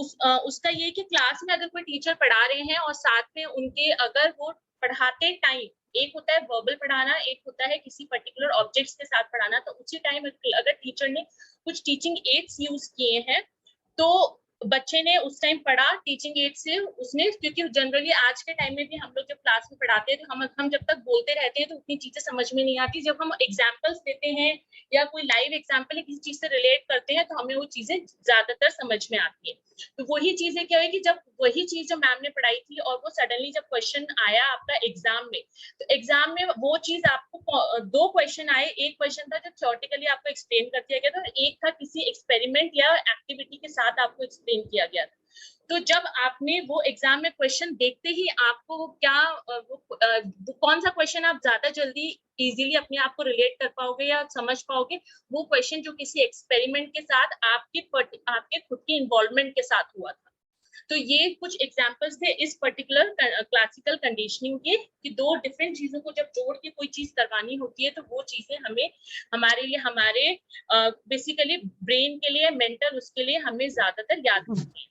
उसका ये कि क्लास में अगर कोई टीचर पढ़ा रहे हैं और साथ में उनके अगर वो पढ़ाते टाइम, एक होता है वर्बल पढ़ाना, एक होता है किसी पर्टिकुलर ऑब्जेक्ट्स के साथ पढ़ाना, तो उसी टाइम अगर टीचर ने कुछ टीचिंग एड्स यूज किए हैं तो बच्चे ने उस टाइम पढ़ा टीचिंग एड से, उसने, क्योंकि जनरली आज के टाइम में भी हम लोग जब क्लास में पढ़ाते हैं तो हम जब तक बोलते रहते हैं तो उतनी चीजें समझ में नहीं आती, जब हम एग्जाम्पल्स देते हैं या कोई लाइव एग्जाम्पल या किसी चीज से रिलेट करते हैं तो हमें वो चीजें ज्यादातर समझ में आती है। तो वही चीजें क्या है कि जब वही चीज जो मैम ने पढ़ाई थी और वो सडनली जब क्वेश्चन आया आपका एग्जाम में, तो एग्जाम में वो चीज आपको 2 क्वेश्चन आए, एक क्वेश्चन था जो थ्योरेटिकली आपको एक्सप्लेन कर दिया गया था और एक था किसी एक्सपेरिमेंट या एक्टिविटी के साथ आपको एक्सप्लेन किया गया था। तो जब आपने वो एग्जाम में क्वेश्चन देखते ही आपको वो क्या कौन सा क्वेश्चन आप ज्यादा जल्दी इजीली अपने आप को रिलेट कर पाओगे या समझ पाओगे, वो क्वेश्चन जो किसी एक्सपेरिमेंट के साथ आपके खुद की इन्वॉल्वमेंट के साथ हुआ था। तो ये कुछ एग्जांपल्स थे इस पर्टिकुलर क्लासिकल कंडीशनिंग के, कि 2 डिफरेंट चीजों को जब जोड़ के कोई चीज करवानी होती है तो वो चीजें हमें हमारे लिए, हमारे बेसिकली ब्रेन के लिए, मेंटल उसके लिए हमें ज्यादातर याद होती है।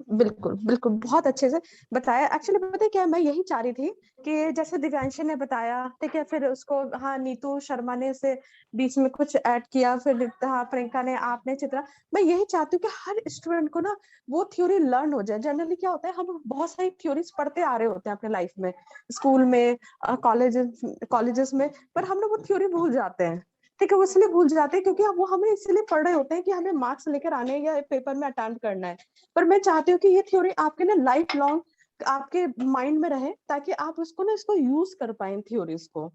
बिल्कुल बिल्कुल, बहुत अच्छे से बताया। एक्चुअली पता है क्या, मैं यही चाह रही थी कि जैसे दिव्यांशी ने बताया, ठीक है, फिर उसको हाँ नीतू शर्मा ने से बीच में कुछ ऐड किया, फिर हाँ प्रियंका ने, आपने, चित्रा, मैं यही चाहती हूँ कि हर स्टूडेंट को ना वो थ्योरी लर्न हो जाए। जनरली क्या होता है, हम बहुत सारी थ्योरीज पढ़ते आ रहे होते हैं अपने लाइफ में, स्कूल में, कॉलेजेस में, पर हम लोग वो थ्योरी भूल जाते हैं, ठीक है, वो इसलिए भूल जाते हैं क्योंकि वो हमें इसलिए पढ़ रहे होते हैं कि हमें मार्क्स लेकर आने या पेपर में अटेम्प्ट करना है। पर मैं चाहती हूँ कि ये थ्योरी आपके ना लाइफ लॉन्ग आपके माइंड में रहे, ताकि आप उसको ना इसको यूज कर पाए थ्योरीज को,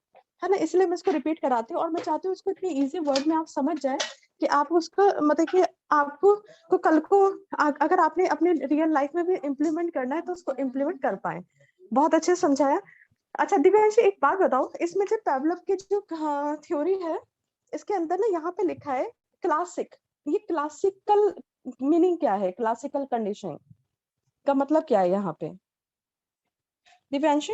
है ना। इसलिए मैं इसको रिपीट कराती हूँ और मैं चाहती हूँ उसको इतनी इजी वर्ड में आप समझ जाए कि आप उसको, मतलब कि आपको को कल को अगर आपने अपने रियल लाइफ में भी इम्प्लीमेंट करना है तो उसको इम्प्लीमेंट कर पाए। बहुत अच्छे से समझाया। अच्छा दिव्यांशी, एक बात बताओ, इसमें जो पेवलव की जो थ्योरी है, इसके अंदर ना यहाँ पे लिखा है क्लासिक, ये क्लासिकल मीनिंग क्या है, क्लासिकल कंडीशनिंग का मतलब क्या है यहाँ पे? Divyanshi,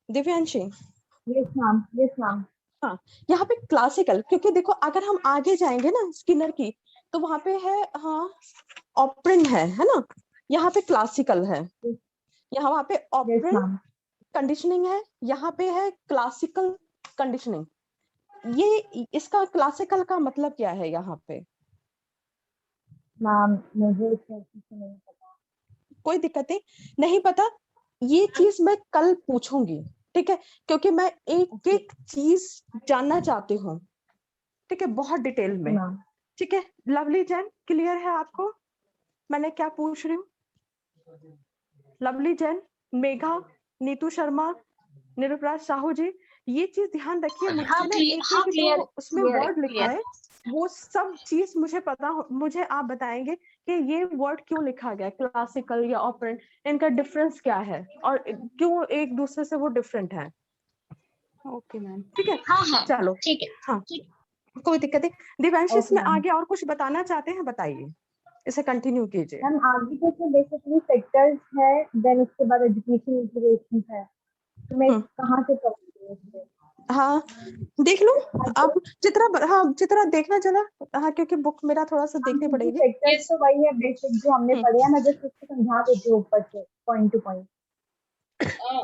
Divyanshi, yes ma'am, yes ma'am. हाँ, यहाँ पे क्लासिकल, क्योंकि देखो अगर हम आगे जाएंगे ना स्किनर की, तो वहां पे है हाँ ऑपरेंड है ना, यहाँ पे क्लासिकल है, यहाँ वहां पे यस ऑपरेंड मैम। कंडीशनिंग है, यहाँ पे है क्लासिकल कंडीशनिंग। ये इसका क्लासिकल का मतलब क्या है यहाँ पे? मैम मुझे इस चीज़ से नहीं पता। कोई दिक्कत नहीं पता, ये चीज मैं कल पूछूंगी, ठीक है, क्योंकि मैं एक एक चीज जानना चाहती हूँ, ठीक है, बहुत डिटेल ओके में, मैम। ठीक है। लवली जैन, क्लियर है आपको मैंने क्या पूछ रही हूँ? लवली जैन, मेघा, नीतू शर्मा, निरुपराज साहू जी, ये चीज ध्यान रखिए, मुझे ना एक एक जो उसमें वर्ड लिखा है वो सब चीज मुझे पता हो, मुझे आप बताएंगे कि ये वर्ड क्यों लिखा गया, क्लासिकल या ऑपरेंट, इनका डिफरेंस क्या है और क्यों एक दूसरे से वो डिफरेंट है। Okay ma'am. ठीक है, हाँ हाँ चलो, ठीक है। हाँ, कोई दिक्कत नहीं। दिव्यांशी, ओके इसमें मैम। आगे और कुछ बताना चाहते हैं, बताइए, इसे कंटिन्यू कीजिए। मैम आगे तो इसमें बेसिकली सेक्टर्स है, देन उसके बाद एजुकेशन इंटीग्रेशन है, तो मैं कहाँ से करूँगी इसमें? हाँ देख लो आप, चित्रा, हाँ चित्रा देखना जरा, हाँ क्योंकि बुक मेरा थोड़ा सा देखनी पड़ेगी। Sectors Yes. तो वही है बेसिक जो हमने पढ़े हैं, मैं जस्ट उसको समझा देती हूँ ऊपर से पॉइंट टू पॉइंट,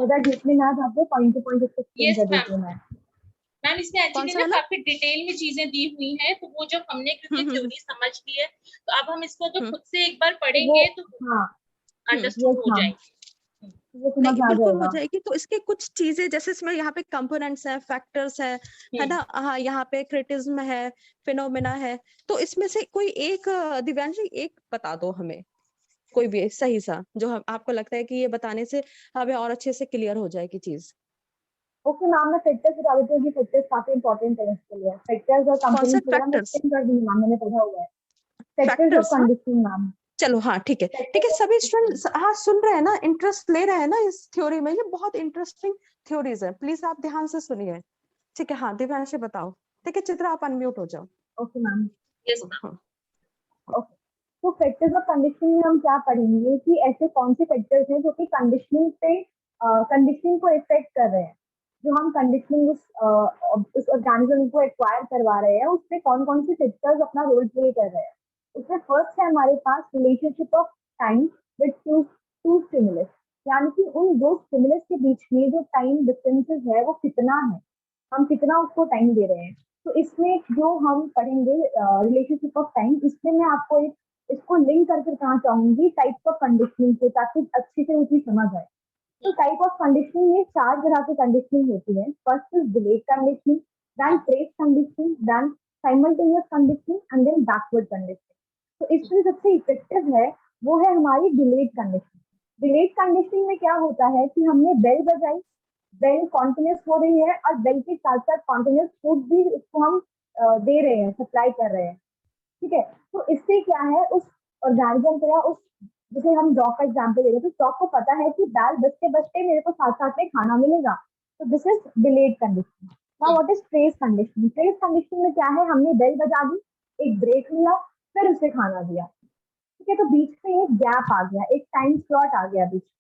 अगर डीप में ना जाते पॉइंट टू पॉइंट उसको एक्सप्लेन यस कर मैम। देती हूँ मैं। मैम इसमें कौन एक्चुअली सा ना वाला? काफी डिटेल में चीजें दी हुई हैं, तो वो जब हमने क्योंकि थ्योरी समझ ली है तो अब हम इसको तो खुद से एक बार तो वो, पढ़ेंगे तो हाँ, अंडरस्टूड यस हो मैम, जाएंगे। वो समझ नहीं आ बिल्कुल हो जाएगा। जाएगी, तो इसके कुछ चीजें जैसे इसमें यहाँ पे कंपोनेंट्स है, फैक्टर्स है ना, हाँ यहाँ पे क्रिटिज्म है, फिनोमेना है, तो इसमें से कोई एक दिव्यांशी एक बता दो हमें, कोई भी सही सा जो आपको लगता है कि ये बताने से हमें और अच्छे से क्लियर हो जाएगी चीज। ओके मैम, मैं फैक्टर्स बता देती हूँ कि फैक्टर्स काफी इंपॉर्टेंट है इसके लिए। फैक्टर्स और कौन से कंपोनेंट्स वगैरह मैं फैक्टर्स? एक्सप्लेन कर दूंगी मैम, मैंने पढ़ा हुआ है। फैक्टर्स और फैक्टर्स, हाँ, कंडीशनिंग मैम। चलो हाँ ठीक है, ठीक है, फैक्टर्स सभी और स्टूडेंट हाँ सुन रहे हैं ना, इंटरेस्ट ले रहे हैं ना इस थ्योरी में, ये बहुत इंटरेस्टिंग थ्योरीज है, प्लीज आप ध्यान से सुनिए, ठीक है। हाँ दिव्यांशी बताओ, ठीक है, चित्रा आप अनम्यूट हो जाओ। Okay ma'am. Yes ma'am. हाँ, ओके, तो फैक्टर्स और कंडीशनिंग में हम क्या पढ़ेंगे कि ऐसे कौन से फैक्टर्स हैं जो कि कंडीशनिंग पे, कंडीशनिंग को इफेक्ट कर रहे हैं। जो हम कंडीशनिंग उस ऑर्गेनिज्म को एक्वायर करवा रहे हैं, उसमें कौन कौन से फैक्टर्स अपना रोल प्ले कर रहे हैं। उसमें फर्स्ट है हमारे पास relationship of time with two stimulus, यानी कि उन दो स्टिमुलस के बीच में जो टाइम डिफरेंसेस है वो कितना है, हम कितना उसको टाइम दे रहे हैं। तो इसमें जो हम पढ़ेंगे रिलेशनशिप ऑफ टाइम, इसमें मैं आपको एक इसको लिंक करके कहना चाहूंगी टाइप्स ऑफ कंडीशनिंग से, ताकि अच्छे से वो चीज समझ आए। तो टाइप ऑफ कंडीशनिंग में 4 तरह की कंडीशनिंग होती है। First is delayed conditioning, then phrase conditioning, then simultaneous conditioning and then backward conditioning. तो इसमें सबसे इफेक्टिव है वो है हमारी डिलेड कंडीशनिंग। डिलेड कंडीशनिंग में क्या होता है कि हमने बेल बजाई, बेल कॉन्टिन्यूस हो रही है और बेल के साथ साथ कॉन्टिन्यूस फूड भी उसको हम दे रहे हैं, सप्लाई कर रहे हैं, ठीक है। तो इससे क्या है, उस ऑर्गेनिज्म को या उस, जैसे हम डॉग का एग्जांपल ले रहे हैं, तो डॉग को पता है कि दाल बजते बजते मेरे को साथ साथ में खाना मिलेगा। तो this is delayed conditioning. Now what is phrase conditioning? Phrase conditioning में क्या है, हमने बेल बजा दी, एक ब्रेक लिया, फिर उसे खाना दिया, ठीक है। तो बीच में एक गैप आ गया, एक टाइम स्लॉट आ गया बीच में।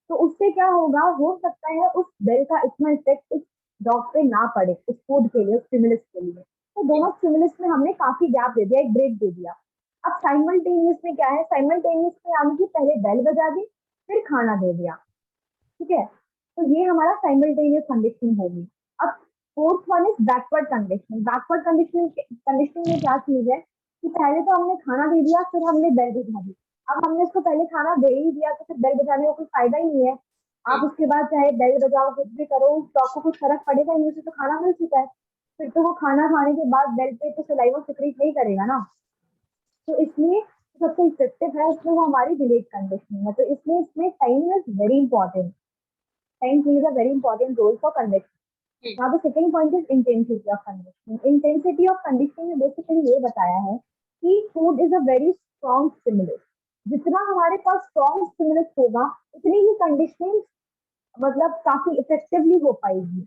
तो उससे क्या होगा, हो सकता है उस बेल का इतना इफेक्ट उस डॉग पे ना पड़े, उस फूड के लिए, उस स्टिमुलस के लिए। तो दोनों स्टिमुलस में हमने काफी गैप दे दिया, एक ब्रेक दे दिया। अब साइमल्टेनियस में क्या है, साइमल्टेनियस में यानी कि पहले बेल बजा दी, फिर खाना दे दिया, ठीक है। तो ये हमारा साइमल्टेनियस कंडीशनिंग होगी। अब fourth one is backward conditioning. Backward conditioning में क्या चीज है कि पहले तो हमने खाना दे दिया, फिर हमने बेल बजा दी। अब हमने उसको पहले खाना दे ही दिया, तो फिर बेल बजाने का कोई फायदा ही नहीं है। आप उसके बाद चाहे बेल बजाओ, कुछ भी करो, उस डॉग को कुछ फर्क पड़ेगा नहीं, उसे तो खाना मिल चुका है। फिर तो वो खाना खाने के बाद बेल पे तो सलाइवा सिक्रीट नहीं करेगा ना। तो इसलिए सबसे इफेक्टिव है उसमें वो हमारी डिलेड कंडीशनिंग है। तो इसलिए इसमें time is very important. Time plays a very important role for conditioning. Now the second point is intensity of conditioning. Intensity of conditioning में बेसिकली ये बताया है कि food is a very strong stimulus. जितना हमारे पास स्ट्रॉन्ग स्टिमुलस होगा, उतनी ही conditioning मतलब काफी इफेक्टिवली हो पाएगी,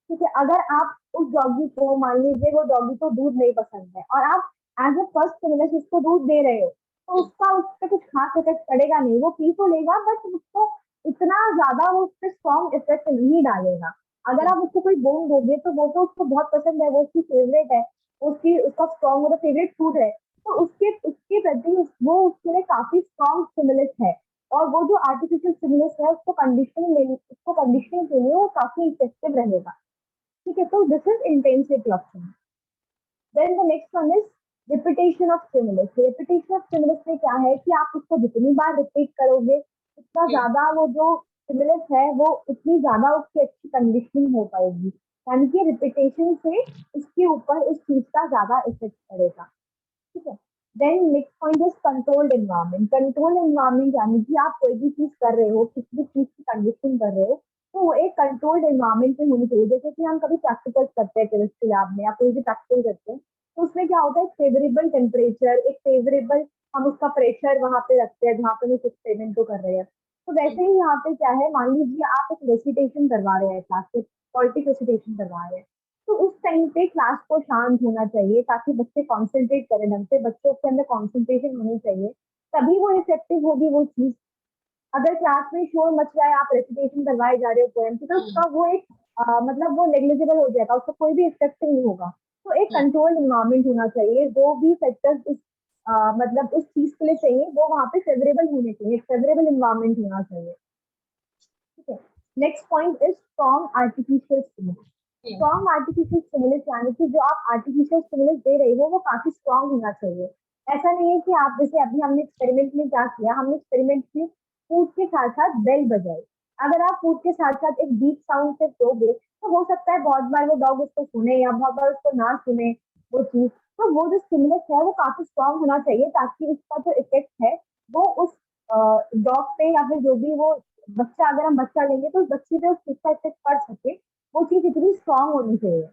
ठीक है। अगर आप उस डॉगी को, मान लीजिए वो डॉगी को दूध नहीं पसंद है और आप एज अ फर्स्ट स्टिमुलस उसको दूध दे रहे हो, तो उसका उस पर कुछ खास इफेक्ट पड़ेगा नहीं, वो पी तो लेगा बट उसको इतना ज्यादा वो उस पर स्ट्रॉन्ग इफेक्ट नहीं डालेगा। अगर आप उसको कोई बोन दोगे तो वो तो उसको बहुत पसंद है, वो उसकी फेवरेट है, उसका स्ट्रॉन्ग मतलब फेवरेट फूड है, तो उसके उसके प्रति वो उसके लिए काफी स्ट्रॉन्ग स्टिमुलस है। और वो जो आर्टिफिशियल स्टिमुलस है उसको कंडीशनिंग के लिए वो काफी इफेक्टिव रहेगा, ठीक है। तो this is intensity of stimulus. Then the next one is repetition of stimulus. Repetition of stimulus में क्या है कि आप उसको जितनी बार रिपीट करोगे, उतना ज्यादा वो जो स्टिमुलस है वो उतनी ज्यादा उसकी अच्छी कंडीशनिंग हो पाएगी, यानी कि रिपीटेशन से उसके ऊपर उस चीज का ज्यादा इफेक्ट पड़ेगा, ठीक है। Then next point is controlled environment. Controlled environment यानी कि आप कोई भी चीज कर रहे हो, किसी भी चीज की कंडीशन कर रहे हो, तो वो एक कंट्रोल्ड एनवायरनमेंट में होनी चाहिए। जैसे कि हम कभी प्रैक्टिकल्स करते हैं केमिस्ट्री लैब में या कोई भी प्रैक्टिकल करते हैं, तो उसमें क्या होता है, एक फेवरेबल टेम्परेचर, एक फेवरेबल हम उसका प्रेशर वहां पे रखते हैं जहाँ पे हम उस एक्सपेरिमेंट को कर रहे हैं। तो वैसे ही यहाँ पे क्या है, मान लीजिए आप एक रेसिटेशन करवा रहे हैं, क्लास में पॉलिटिक रेसिटेशन करवा रहे हैं, तो उस टाइम पे क्लास को शांत होना चाहिए ताकि बच्चे कॉन्सेंट्रेट करें ढंग से, बच्चों के अंदर कॉन्सेंट्रेशन होनी चाहिए, तभी वो इफेक्टिव होगी वो चीज। अगर क्लास में शोर मच रहा है, आप रेसिटेशन करवाए जा रहे हो पोएम की, तो उसका वो एक मतलब वो नेग्लिजिबल हो जाएगा, उसका कोई भी इफेक्ट नहीं होगा। तो एक कंट्रोल्ड एनवायरनमेंट होना चाहिए, जो भी फैक्टर्स उस मतलब उस चीज के लिए चाहिए वो वहाँ पे फेवरेबल होने चाहिए, फेवरेबल एनवायरनमेंट होना चाहिए, ठीक है। Next point is strong artificial stimulus. Strong artificial stimulus यानी कि जो आप आर्टिफिशियल स्टिमुलस दे रहे हो वो काफी स्ट्रॉन्ग होना चाहिए। ऐसा नहीं है कि आप, जैसे अभी हमने एक्सपेरिमेंट में क्या किया, हमने एक्सपेरिमेंट में फूड के साथ साथ बेल बजाई। अगर आप फूड के साथ साथ एक बीप साउंड से दोगे, तो हो सकता है बहुत बार वो डॉग उसको सुने या बहुत बार उसको ना सुने वो चीज। तो वो जो स्टिमुलस है वो काफी स्ट्रॉन्ग होना चाहिए ताकि उसका जो इफेक्ट है वो उस डॉग पे या फिर जो भी वो बच्चा, अगर हम बच्चा लेंगे तो उस बच्चे पे उस चीज का इफेक्ट पड़ सके, वो चीज इतनी स्ट्रॉन्ग होनी चाहिए,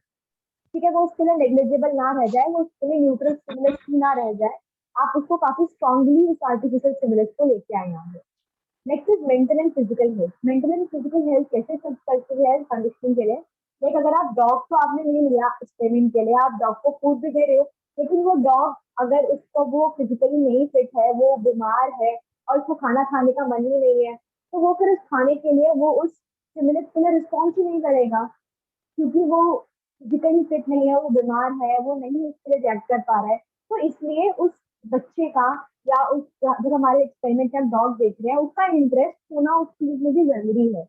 ठीक है। वो उसके लिए नेग्लिजिबल ना रह जाए, वो उसके लिए न्यूट्रल स्टिमुलस ही ना रह जाए, आप उसको काफी स्ट्रॉन्गली उस आर्टिफिशियल स्टिमुलस को लेके आए आगे। Next is maintenance physical health. Maintenance physical health कैसे सब करती है कंडीशनिंग के लिए? लाइक अगर आप डॉग को आपने नहीं लिया एक्सपेरिमेंट के लिए, आप डॉग को फूड भी दे रहे हो, लेकिन वो डॉग अगर उसको वो फिजिकली नहीं फिट है, वो बीमार है और उसको खाना खाने का मन ही नहीं है, तो वो फिर उस खाने के लिए वो उस स्टिमुलस के लिए रिस्पॉन्स ही नहीं करेगा, क्योंकि वो फिजिकली फिट नहीं है, वो बीमार है, वो नहीं उसके लिए रिएक्ट कर पा रहा है, तो इसलिए उस बच्चे का या उस जो हमारे एक्सपेरिमेंट में डॉग देख रहे हैं उसका इंटरेस्ट होना उस चीज में भी जरूरी है।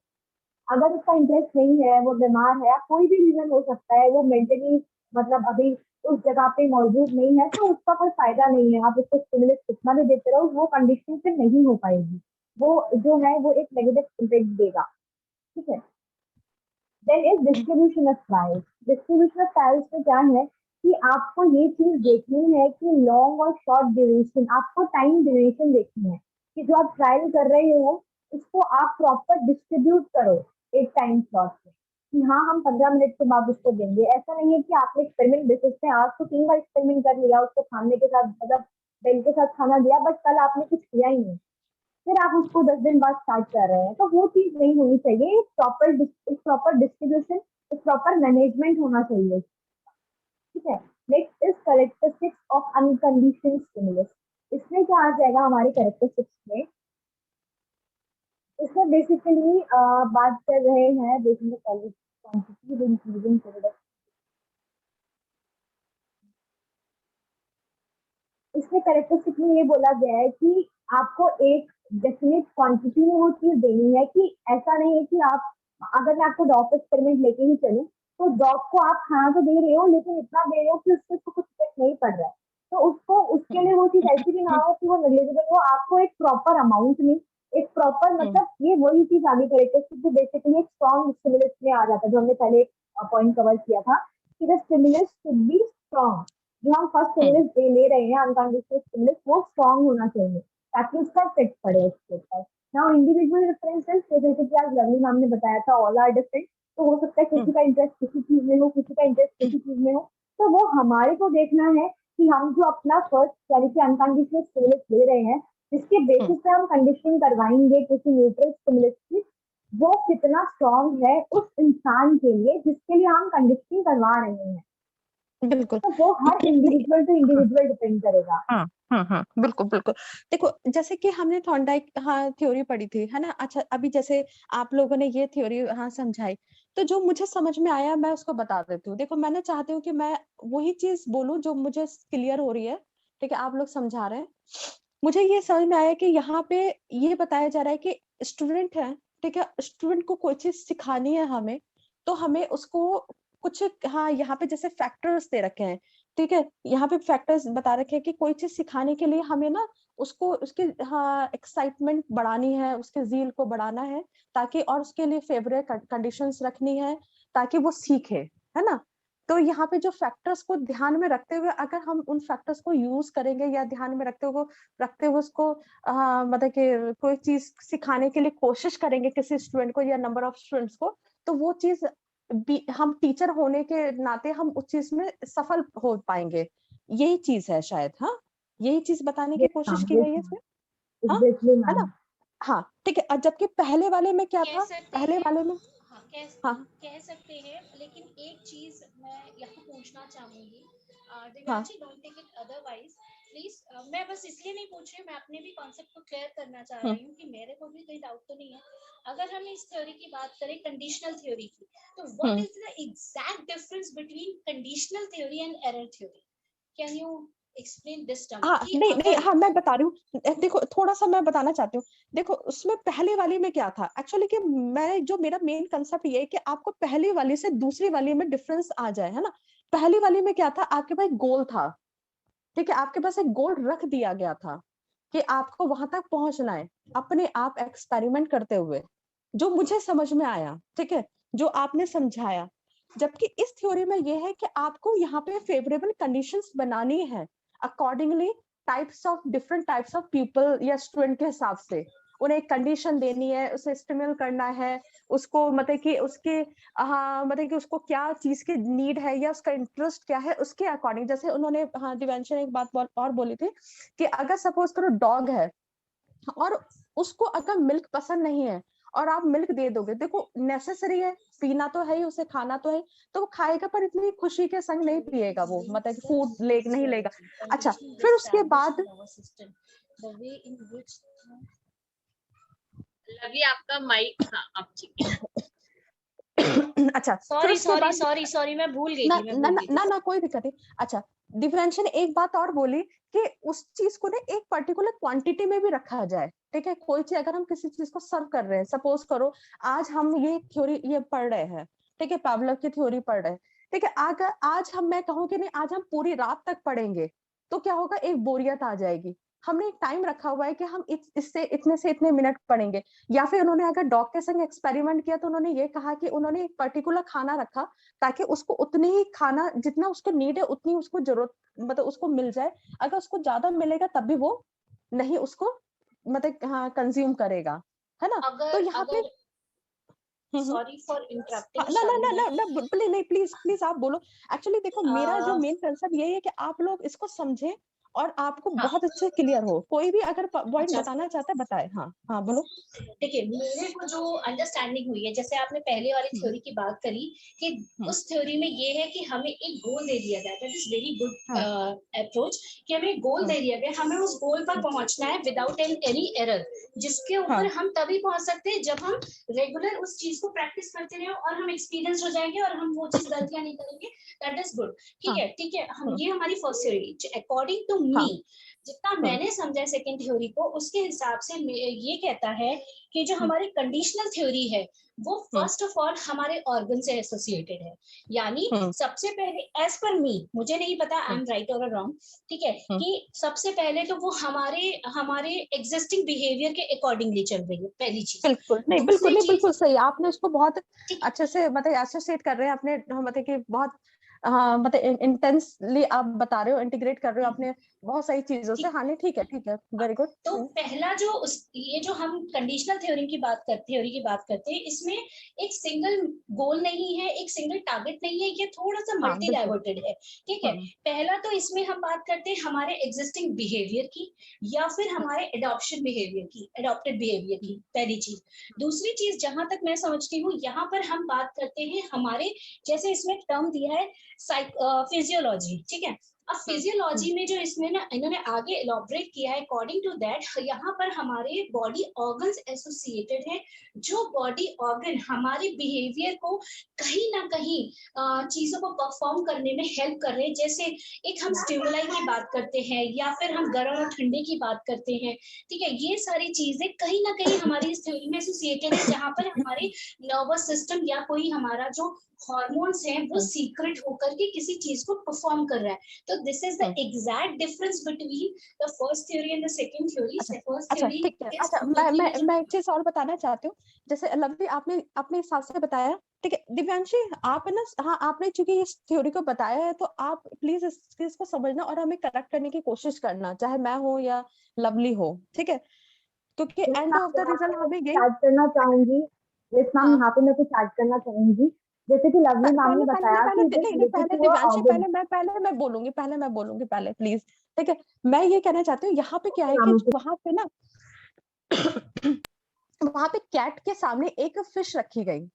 अगर उसका इंटरेस्ट नहीं है, वो बीमार है, कोई भी रीजन हो सकता है, वो मेंटली मतलब अभी उस जगह पे मौजूद नहीं है, तो उसका कोई फायदा नहीं है। आप उसको स्टिमुलस कितना भी देते रहो, वो कंडीशन से नहीं हो पाएगी, वो जो है वो एक नेगेटिव इम्पैक्ट देगा। ठीक है। Then is distribution of trials. Distribution of trials में क्या है कि आपको ये चीज देखनी है कि लॉन्ग और शॉर्ट ड्यूरेशन, आपको टाइम ड्यूरेशन देखनी है कि जो आप ट्रायल कर रहे हो उसको आप प्रॉपर डिस्ट्रीब्यूट करो एक टाइम स्लॉट पे, कि हाँ हम 15 मिनट के बाद उसको देंगे। ऐसा नहीं है कि आपने एक्सपेरिमेंट बेसिस पे आज तो 3 बार एक्सपेरिमेंट कर लिया, उसको खाने के साथ मतलब बेल के साथ खाना दिया, बट कल आपने कुछ किया ही नहीं, फिर आप उसको 10 दिन बाद स्टार्ट कर रहे हैं, तो वो चीज नहीं होनी चाहिए। प्रॉपर डिस्ट्रीब्यूशन, प्रॉपर मैनेजमेंट होना चाहिए। ठीक है। Next is characteristics of unconditional stimulus. इसमें क्या आ जाएगा हमारे कैरेक्टरिस्टिक्स में, इसमें बेसिकली बात कर रहे हैं बेसिकली क्वांटिटी इंक्रीजिंग पीरियड। इसमें कैरेक्टरिस्टिक में ये बोला गया है कि आपको एक डेफिनेट क्वांटिटी में वो चीज देनी है, कि ऐसा नहीं है कि आप, अगर मैं आपको डॉग एक्सपेरिमेंट लेके ही चलूं तो डॉग को आप खाना तो दे रहे हो लेकिन इतना दे रहे हो कि उससे कुछ इफेक्ट नहीं पड़ रहा है, तो उसको उसके लिए वो चीज ऐसी भी ना हो कि वो नेग्लिजिबल हो। आपको एक प्रॉपर अमाउंट में, एक प्रॉपर मतलब ये वही चीज आगे कैरेक्टरिस्टिक जो बेसिकली एक स्ट्रॉन्ग स्टिमुलस में आ जाता है, जो हमने पहले पॉइंट कवर किया था कि the stimulus should be strong. जो हम फर्स्ट स्टिमुलस ले रहे हैं अनकंडीशनल स्टिमुलस, वो स्ट्रॉन्ग होना चाहिए ताकि उसका इफेक्ट पड़े उसके ऊपर। नाउ इंडिविजुअल डिफरेंसेस, जैसे कि आज लवली मैम ने बताया था, ऑल आर डिफरेंट, तो हो सकता है किसी का इंटरेस्ट किसी चीज में हो, किसी का इंटरेस्ट किसी चीज में हो, तो वो हमारे को देखना है कि हम जो अपना फर्स्ट यानी कि अनकंडीशनल स्टिमुलस ले रहे हैं, जिसके बेसिस पे हम कंडीशनिंग करवाएंगे किसी न्यूट्रल स्टिमुलस की, वो कितना स्ट्रॉन्ग है उस इंसान के लिए जिसके लिए हम कंडीशनिंग करवा रहे हैं। बिल्कुल। तो वो हर इंडिविजुअल टू इंडिविजुअल डिपेंड करेगा। बिल्कुल बिल्कुल। देखो जैसे कि हमने थॉर्नडाइक थ्योरी पढ़ी थी, है ना। अच्छा, अभी जैसे आप लोगों ने ये थ्योरी समझाई, तो जो मुझे समझ में आया मैं उसको बता देती हूँ। देखो मैंने चाहती हूँ कि मैं वही चीज बोलूं जो मुझे क्लियर हो रही है। ठीक है, आप लोग समझा रहे हैं, मुझे ये समझ में आया कि यहाँ पे ये बताया जा रहा है कि स्टूडेंट है, ठीक है, स्टूडेंट को कोई चीज सिखानी है हमें, तो हमें उसको कुछ यहाँ पे जैसे फैक्टर्स दे रखे हैं। ठीक है, यहाँ पे फैक्टर्स बता रखे हैं कि कोई चीज सिखाने के लिए हमें ना उसको उसकी एक्साइटमेंट बढ़ानी है, उसके जील को बढ़ाना है, ताकि और उसके लिए फेवरेबल कंडीशंस रखनी है ताकि वो सीखे, है ना। तो यहाँ पे जो फैक्टर्स को ध्यान में रखते हुए अगर हम उन फैक्टर्स को यूज करेंगे या ध्यान में रखते हुए उसको मतलब कि कोई चीज सिखाने के लिए कोशिश करेंगे किसी स्टूडेंट को या नंबर ऑफ स्टूडेंट्स को, तो वो चीज हम टीचर होने के नाते हम उस चीज में सफल हो पाएंगे। यही चीज है शायद। हाँ, यही चीज बताने की कोशिश की गई है इसमें। हाँ, एग्जैक्टली है ना। मैम। हाँ ठीक है। और जबकि पहले वाले में क्या था, पहले वाले में हाँ, कह सकते हैं, लेकिन एक चीज मैं यहाँ पूछना चाहूंगी, Divyanshi, don't take it otherwise please. मैं बस इसलिए नहीं पूछ रही, मैं अपने भी कॉन्सेप्ट को क्लियर करना चाह रही हूँ कि मेरे को भी कोई डाउट तो नहीं है। अगर हम इस थ्योरी की बात करें, कंडीशनल थ्योरी की, तो what is the exact difference between conditional theory and error theory? Can you explain this term? नहीं नहीं, हाँ मैं बता रही हूँ। देखो थोड़ा सा मैं बताना चाहती हूँ। देखो उसमें पहले वाली में क्या था एक्चुअली, कि मैं जो मेरा मेन कंसेप्ट ये है कि आपको पहली वाली से दूसरी वाली में डिफरेंस आ जाए, है ना। पहली वाली में क्या था, आपके पास गोल था, ठीक है, आपके पास एक गोल रख दिया गया था कि आपको वहां तक पहुंचना है अपने आप एक्सपेरिमेंट करते हुए, जो मुझे समझ में आया, ठीक है, जो आपने समझाया। जबकि इस थ्योरी में यह है कि आपको यहाँ पे फेवरेबल कंडीशंस बनानी है accordingly different types of people या स्टूडेंट के हिसाब से उन्हें एक कंडीशन देनी है, उसे स्टिमुलेट करना है, उसको मतलब कि उसके मतलब कि उसको क्या चीज की नीड है या उसका इंटरेस्ट क्या है उसके अकॉर्डिंग। जैसे उन्होंने दिव्यांश ने एक बात और बोली थी कि अगर सपोज करो डॉग है और उसको अगर मिल्क पसंद नहीं है और आप मिल्क दे दोगे, देखो नेसेसरी है, पीना तो है ही, उसे खाना तो है, तो वो खाएगा पर इतनी खुशी के संग नहीं पिएगा, वो मतलब फूड नहीं लेगा। अच्छा, फिर उसके बाद लवी आपका माइक, हाँ अब ठीक है। अच्छा, फिर उसके बाद सॉरी मैं भूल गई ना थी, ना ना ना कोई दिक्कत नहीं। अच्छा, दिव्यांशी ने एक बात और बोली कि उस चीज को ना एक पर्टिकुलर क्वांटिटी में भी रखा जाए, ठीक है। कोई चीज अगर हम किसी चीज को सर्व कर रहे हैं, सपोज करो आज हम ये थ्योरी ये पढ़ रहे हैं, ठीक है, पावलोव की थ्योरी पढ़ रहे हैं, ठीक है। अगर आज हम मैं कहूँ कि नहीं आज हम पूरी रात तक पढ़ेंगे तो क्या होगा, एक बोरियत आ जाएगी। हमने एक टाइम रखा हुआ है कि हम इससे इतने से इतने मिनट पढ़ेंगे। या फिर उन्होंने अगर डॉग के संग एक्सपेरिमेंट किया तो उन्होंने ये कहा कि उन्होंने एक पर्टिकुलर खाना रखा ताकि उसको उतनी ही खाना जितना उसको नीड है उतनी उसको जरूरत मतलब उसको मिल जाए। अगर उसको ज्यादा मिलेगा तब भी वो नहीं उसको मतलब हाँ कंज्यूम करेगा, है ना। तो यहाँ पे सॉरी फॉर इंटरप्टिंग ना ना ना ना ना बिल्कुल नहीं, प्लीज प्लीज आप बोलो। एक्चुअली देखो मेरा जो मेन कंसेप्ट यही है कि आप लोग इसको समझें और आपको बहुत अच्छे क्लियर हो। कोई भी अगर पॉइंट बताना चाहता है बताए। हाँ हाँ बोलो। देखिए मेरे को जो अंडरस्टैंडिंग हुई है, जैसे आपने पहले वाली थ्योरी की बात करी कि उस थ्योरी में ये है कि हमें एक गोल दे दिया गया, that is very good approach कि हमें गोल दे दिया गया, हमें उस गोल पर पहुंचना है विदाउट एनी एरर, जिसके ऊपर हम तभी पहुंच सकते हैं जब हम रेगुलर उस चीज को प्रैक्टिस करते रहे और हम एक्सपीरियंस हो जाएंगे और हम वो चीज गलतियां नहीं करेंगे। That is good. ठीक है हम ये हमारी first theory according to me जितना मैंने समझा सेकंड थ्योरी को उसके हिसाब से ये कहता है कि जो हमारी कंडीशनल थ्योरी है वो फर्स्ट ऑफ ऑल हमारे ऑर्गन से एसोसिएटेड है। यानी सबसे पहले एज पर मी, मुझे नहीं पता आई एम राइट और रॉन्ग, ठीक है, कि सबसे पहले तो वो हमारे एग्जिस्टिंग बिहेवियर के अकॉर्डिंगली चल रही है, पहली चीज। बिल्कुल नहीं बिल्कुल सही, आपने उसको बहुत अच्छे से मतलब एसोसिएट कर रहे हैं आपने, मतलब कि बहुत हाँ मतलब इंटेंसली आप बता रहे हो, इंटीग्रेट कर रहे हो आपने बहुत सही चीजों से। हाँ नहीं ठीक है वेरी गुड। तो पहला जो ये जो हम कंडीशनल थ्योरी की बात करते हैं इसमें एक सिंगल गोल नहीं है, एक सिंगल टारगेट नहीं है, ये थोड़ा सा मल्टी डाइवर्टेड है, ठीक है। पहला तो इसमें हम बात करते हैं हमारे एग्जिस्टिंग बिहेवियर की या फिर हमारे अडॉप्टेड बिहेवियर की, पहली चीज। दूसरी चीज जहां तक मैं समझती हूँ यहाँ पर हम बात करते हैं हमारे, जैसे इसमें टर्म दिया है फिजियोलॉजी, ठीक है। अब फिजियोलॉजी में जो इसमें ना इन्होंने आगे एलॉबरेट किया है, अकॉर्डिंग टू दैट यहाँ पर हमारे बॉडी ऑर्गन्स एसोसिएटेड हैं, जो बॉडी ऑर्गन हमारे बिहेवियर को कहीं ना कहीं चीजों को परफॉर्म करने में हेल्प कर रहे हैं। जैसे एक हम स्टिमुलाई की बात करते हैं या फिर हम गर्म और ठंडे की बात करते हैं, ठीक है। ये सारी चीजें कहीं ना कहीं हमारी इस थ्योरी में एसोसिएटेड है, जहाँ पर हमारे नर्वस सिस्टम या कोई हमारा जो हॉर्मोन्स हैं वो सीक्रेट होकर के किसी चीज को परफॉर्म कर रहा है। तो this is the exact difference between the first theory and the second theory. First theory ठीक है। अच्छा मैं एक चीज और बताना चाहती हूँ, जैसे लवली आपने अपने हिसाब से बताया, ठीक है। दिव्यांशी आप है ना, हाँ आपने चूंकि इस थ्योरी को बताया है तो आप प्लीज इस चीज को समझना और हमें करेक्ट करने की कोशिश करना, चाहे मैं हो या लवली हो, ठीक है। क्योंकि एंड ऑफ द रिजल्ट हमें यही करना चाहूंगी। यहाँ पे मैं कुछ ऐड करना चाहूंगी, जैसे कि लवली मैम ने बताया कि पहले मैं बोलूंगी पहले प्लीज, ठीक है। मैं ये कहना चाहती हूँ यहाँ पे क्या है कि वहां पे ना वहां पे कैट के सामने एक फिश रखी गई,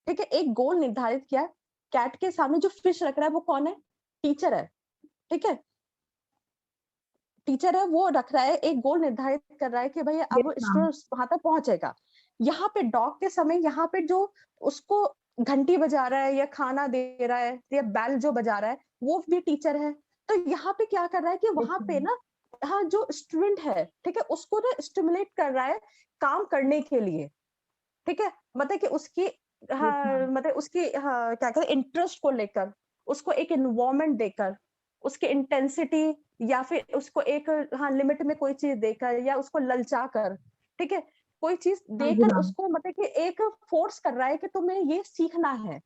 ठीक है। एक गोल निर्धारित किया, कैट के सामने जो फिश रख रहा है वो कौन है, टीचर है, ठीक है। टीचर है वो रख रहा है, एक गोल निर्धारित कर रहा है कि भाई अब स्टूडेंट वहां तक पहुंचेगा। यहाँ पे डॉग के समय यहाँ पे जो उसको घंटी बजा रहा है या खाना दे रहा है या बैल जो बजा रहा है वो भी टीचर है। तो यहाँ पे क्या कर रहा है कि वहां पे ना हाँ जो स्टूडेंट है, ठीक है, उसको ना स्टिमुलेट कर रहा है काम करने के लिए, ठीक है। मतलब कि उसकी हाँ मतलब उसकी हाँ क्या कहते हैं इंटरेस्ट को लेकर, उसको एक एनवायरनमेंट देकर, उसकी इंटेंसिटी या फिर उसको एक हाँ लिमिट में कोई चीज देकर या उसको ललचा कर, ठीक है, कोई चीज देकर उसको मतलब कि एक फोर्स कर रहा है कि तुम्हें ये सीखना है,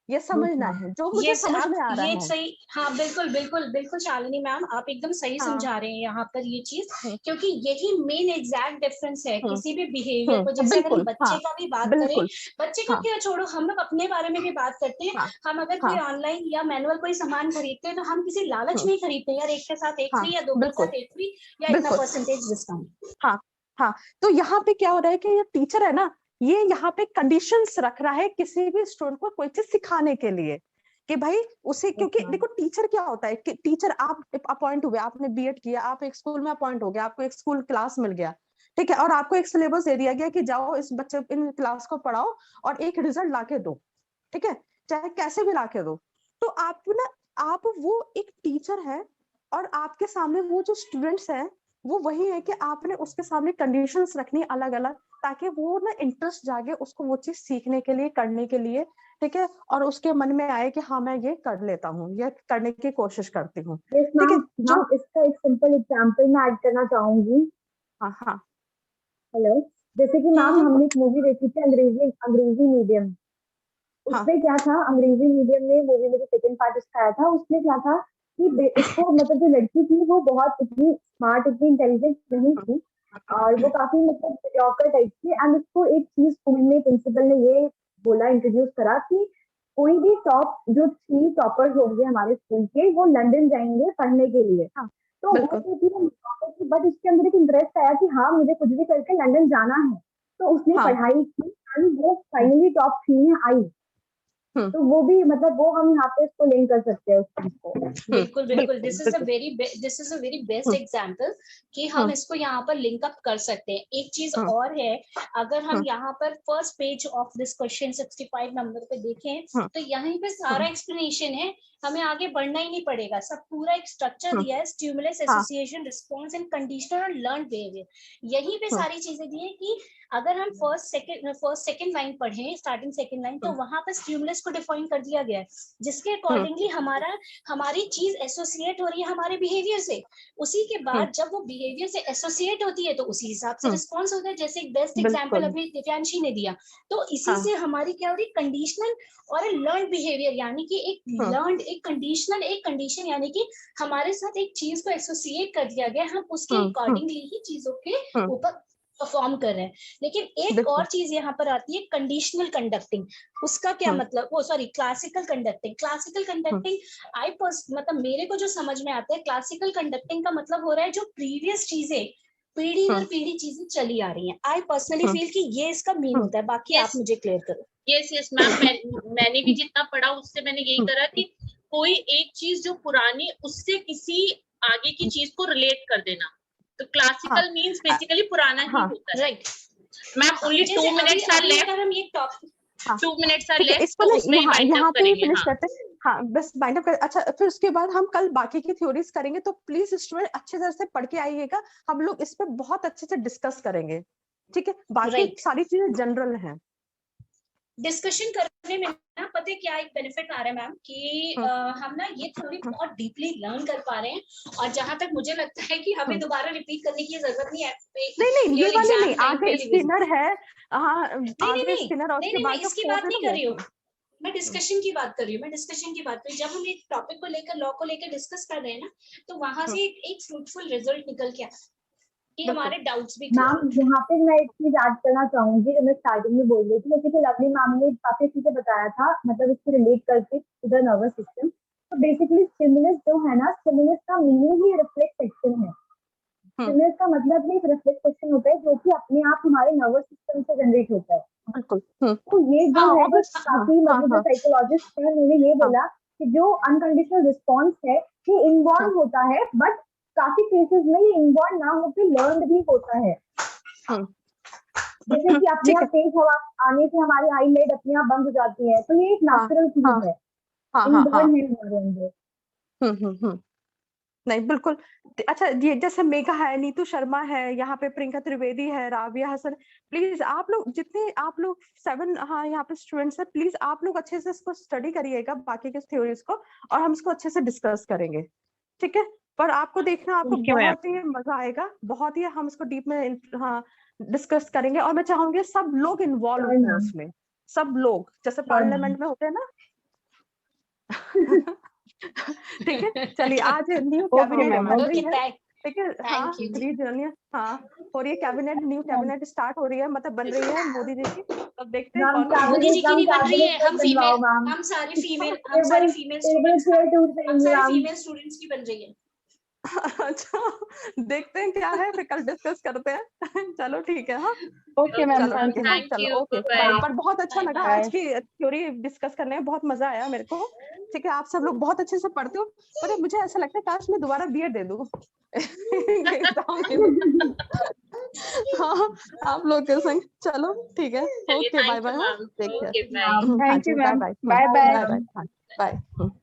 ये समझना है, जो मुझे समझ में आ रहा है। सही, हाँ बिल्कुल शालिनी मैम आप एकदम सही समझा रहे हैं यहाँ पर ये चीज, क्योंकि यही मेन एग्जैक्ट डिफरेंस है किसी भी बिहेवियर को। जैसे अगर हम बच्चे का भी बात करें, बच्चे को क्या छोड़ो, हम लोग अपने बारे में भी बात करते हैं। हम अगर कोई ऑनलाइन या मैनुअल कोई सामान खरीदते हैं तो हम किसी लालच नहीं खरीदते यार, एक के साथ एक फ्री या दो के साथ एक फ्री या इतना परसेंटेज डिस्काउंट। हाँ तो यहाँ पे क्या हो रहा है कि ये टीचर है ना, ये यहाँ पे कंडीशंस रख रहा है किसी भी स्टूडेंट को कोई चीज सिखाने के लिए कि भाई उसे, क्योंकि देखो टीचर क्या होता है कि टीचर आप अपॉइंट हुए, आपने बीएड किया, आप एक स्कूल में अपॉइंट हो गया, आपको एक स्कूल क्लास मिल गया, ठीक है, और आपको एक सिलेबस दे दिया गया कि जाओ इस बच्चे इन क्लास को पढ़ाओ और एक रिजल्ट लाके दो, ठीक है, चाहे कैसे भी लाके दो। तो आप ना, आप वो एक टीचर है और आपके सामने वो जो स्टूडेंट्स हैं वो वही है कि आपने उसके सामने कंडीशंस रखनी अलग अलग, ताकि वो ना इंटरेस्ट जागे उसको वो चीज सीखने के लिए, करने के लिए, ठीक है, और उसके मन में आए कि हाँ मैं ये कर लेता हूँ, ये करने की कोशिश करती हूँ। यस ठीक है, मैम, जो मैम इसका एक सिंपल एग्जांपल मैं ऐड करना चाहूंगी। हाँ हाँ हेलो, जैसे कि मैम हमने एक मूवी देखी थी अंग्रेजी अंग्रेजी मीडियम। हाँ उसमें क्या था, अंग्रेजी मीडियम में मूवी में जो सेकंड पार्ट उसका आया था, उसमें क्या था कि उसको मतलब जो लड़की थी वो बहुत इतनी स्मार्ट, इतनी इंटेलिजेंट नहीं थी, और वो काफी मतलब मीडियोकर टाइप थी। एंड उसको एक चीज स्कूल में प्रिंसिपल ने ये बोला, इंट्रोड्यूस करा कि कोई भी टॉप जो 3 टॉपर्स होंगे हमारे स्कूल के, वो लंदन जाएंगे पढ़ने के लिए। हाँ, तो वो बिल्कुल। तो थी mediocre थी, बट उसके अंदर एक इंटरेस्ट आया कि हाँ मुझे कुछ भी करके लंदन जाना है। तो उसने हाँ पढ़ाई की एंड वो फाइनली टॉप 3 में आई। तो वो भी मतलब वो हम यहाँ पे इसको लिंक कर सकते हैं उस चीज को। बिल्कुल बिल्कुल, this is a very best example कि हम इसको यहाँ पर लिंक अप कर सकते हैं। एक चीज और है, अगर हम यहाँ पर first page of this question 65 number पे देखें तो यहीं पे सारा एक्सप्लेनेशन है, हमें आगे बढ़ना ही नहीं पड़ेगा, सब पूरा एक स्ट्रक्चर दिया है, stimulus, association, response and conditional और लर्न बिहेवियर। यहीं पे सारी चीजें दी है कि अगर हम फर्स्ट सेकंड लाइन पढ़ें, स्टार्टिंग सेकंड लाइन, तो वहां पर स्टिमुलस को डिफाइन कर दिया गया है, जिसके अकॉर्डिंगली हमारी चीज एसोसिएट हो रही है हमारे बिहेवियर से। उसी के बाद जब वो बिहेवियर से एसोसिएट होती है तो उसी हिसाब से रिस्पॉन्स होता है, जैसे एक बेस्ट एग्जांपल अभी दिव्यांशी ने दिया। तो इसी से हमारी क्या हो रही, कंडीशनल और लर्न बिहेवियर, यानी कि एक लर्न, एक कंडीशनल, एक कंडीशन, यानी कि हमारे साथ एक चीज को एसोसिएट कर दिया गया, हम उसके अकॉर्डिंगली ही चीजों के ऊपर परफॉर्म कर रहे हैं। लेकिन एक और चीज यहाँ पर आती है, कंडीशनल कंडक्टिंग। उसका क्या मतलब, वो sorry classical conducting. Classical conducting मतलब मेरे को जो समझ में आता है, क्लासिकल कंडक्टिंग का मतलब हो रहा है जो प्रीवियस चीजें, पीढ़ी दर पीढ़ी चीजें चली आ रही हैं। आई पर्सनली फील कि ये इसका मीन होता है, बाकी आप मुझे क्लियर करो। यस मैम, मैंने भी जितना पढ़ा उससे मैंने यही करा कि कोई एक चीज जो पुरानी, उससे किसी आगे की चीज को रिलेट कर देना। तो क्लासिकल मीन्स बेसिकली पुराना ही होता है। Right ma'am, only 2 minutes are left. अगर हम ये टॉपिक 2 मिनट्स आर ठीक है, लेफ्ट, इसको तो उसमें यहाँ वाइंड यहाँ अप पे करेंगे। फिनिश करते हैं। हाँ, बस वाइंड अप कर। अच्छा, फिर उसके बाद हम कल बाकी की थ्योरीज करेंगे, तो प्लीज स्टूडेंट अच्छे तरह से पढ़ के आइएगा, हम लोग इस पे बहुत अच्छे से डिस्कस करेंगे। ठीक है, बाकी सारी चीजें जनरल हैं। डिस्कशन करने में ना पता है क्या एक बेनिफिट आ रहा है मैम, कि हम ना ये थ्योरी बहुत डीपली लर्न कर पा रहे हैं, और जहां तक मुझे लगता है कि हमें दोबारा रिपीट करने की जरूरत नहीं है। नहीं, ये वाली नहीं, आगे स्किनर है। हाँ, आगे नहीं, स्किनर, और उसके बाद जो इसकी बात नहीं कर रही हूँ मैं, डिस्कशन की बात कर रही हूँ। मैं डिस्कशन की बात कर रही हूँ। जब हम एक टॉपिक को लेकर, लॉ को लेकर डिस्कस कर रहे हैं ना, तो वहां से एक फ्रूटफुल रिजल्ट निकल के कि हमारे डाउट्स भी मैम यहाँ पे मैं एक चीज ऐड करना चाहूंगी, जो मैं स्टार्टिंग में बोल रही थी, जैसे कि लवली मैम ने काफी चीजें बताया था, मतलब इसको रिलेट करके टू द नर्वस सिस्टम। तो बेसिकली स्टिमुलस जो है ना, स्टिमुलस का मीनिंग ही रिफ्लेक्स सेक्शन है। स्टिमुलस का मतलब भी एक रिफ्लेक्स सेक्शन होता है, जो कि अपने आप हमारे नर्वस सिस्टम से जनरेट होता है। तो ये जो है काफी मतलब जो साइकोलॉजिस्ट है उन्होंने ये बोला कि जो अनकंडीशनल रिस्पॉन्स है ये इनबॉर्न होता है, बट काफी केसेस में ये इनबॉर्न ना होकर लर्न भी होता है। जैसे कि अपने आप तेज हवा आने से हमारी आई लाइट अपने आप बंद हो जाती है, तो ये एक नेचुरल चीज है, इनबॉर्न है हमारे अंदर। नहीं, बिल्कुल। अच्छा, ये जैसे मेघा है, नीतू शर्मा है, यहाँ पे प्रियंका त्रिवेदी है, राबिया हसन, प्लीज आप लोग जितने आप लोग 7 हाँ यहाँ पे स्टूडेंट्स है, प्लीज आप लोग अच्छे से इसको स्टडी करिएगा बाकी के थ्योरीज को, और हम इसको अच्छे से डिस्कस करेंगे। ठीक है, पर आपको देखना, आपको बहुत ही मजा आएगा, बहुत ही हम इसको डीप में हाँ डिस्कस करेंगे, और मैं चाहूंगी सब लोग इन्वॉल्व हो उसमें, सब लोग जैसे पार्लियामेंट में होते हैं ना। ठीक है, चलिए, आज न्यू कैबिनेट बन रही है। ठीक है, हाँ प्लीज जानिए, हाँ हो रही है कैबिनेट, न्यू कैबिनेट स्टार्ट हो रही है, मतलब बन रही है मोदी जी की। अब देखते हैं कौन मोदी जी की नहीं बन रही है, हम फीमेल, हम सारे फीमेल स्टूडेंट्स की बन रही है। अच्छा, देखते हैं क्या है, फिर कल डिस्कस करते हैं। चलो ठीक है, हाँ ओके मैम, चलो ओके, पर बहुत अच्छा लगा आज की थ्योरी डिस्कस करने में, बहुत मजा आया मेरे को। ठीक है, आप सब लोग बहुत अच्छे से पढ़ते हो, पर मुझे ऐसा लगता है काश मैं दोबारा बीएड दे दूं। हाँ, आप लोग के संग चलो ठीक है, चलिए, okay, bye thank you, bye, ma'am. Take care, Okay, bye. Thank you, ma'am. Bye Bye bye. Bye bye.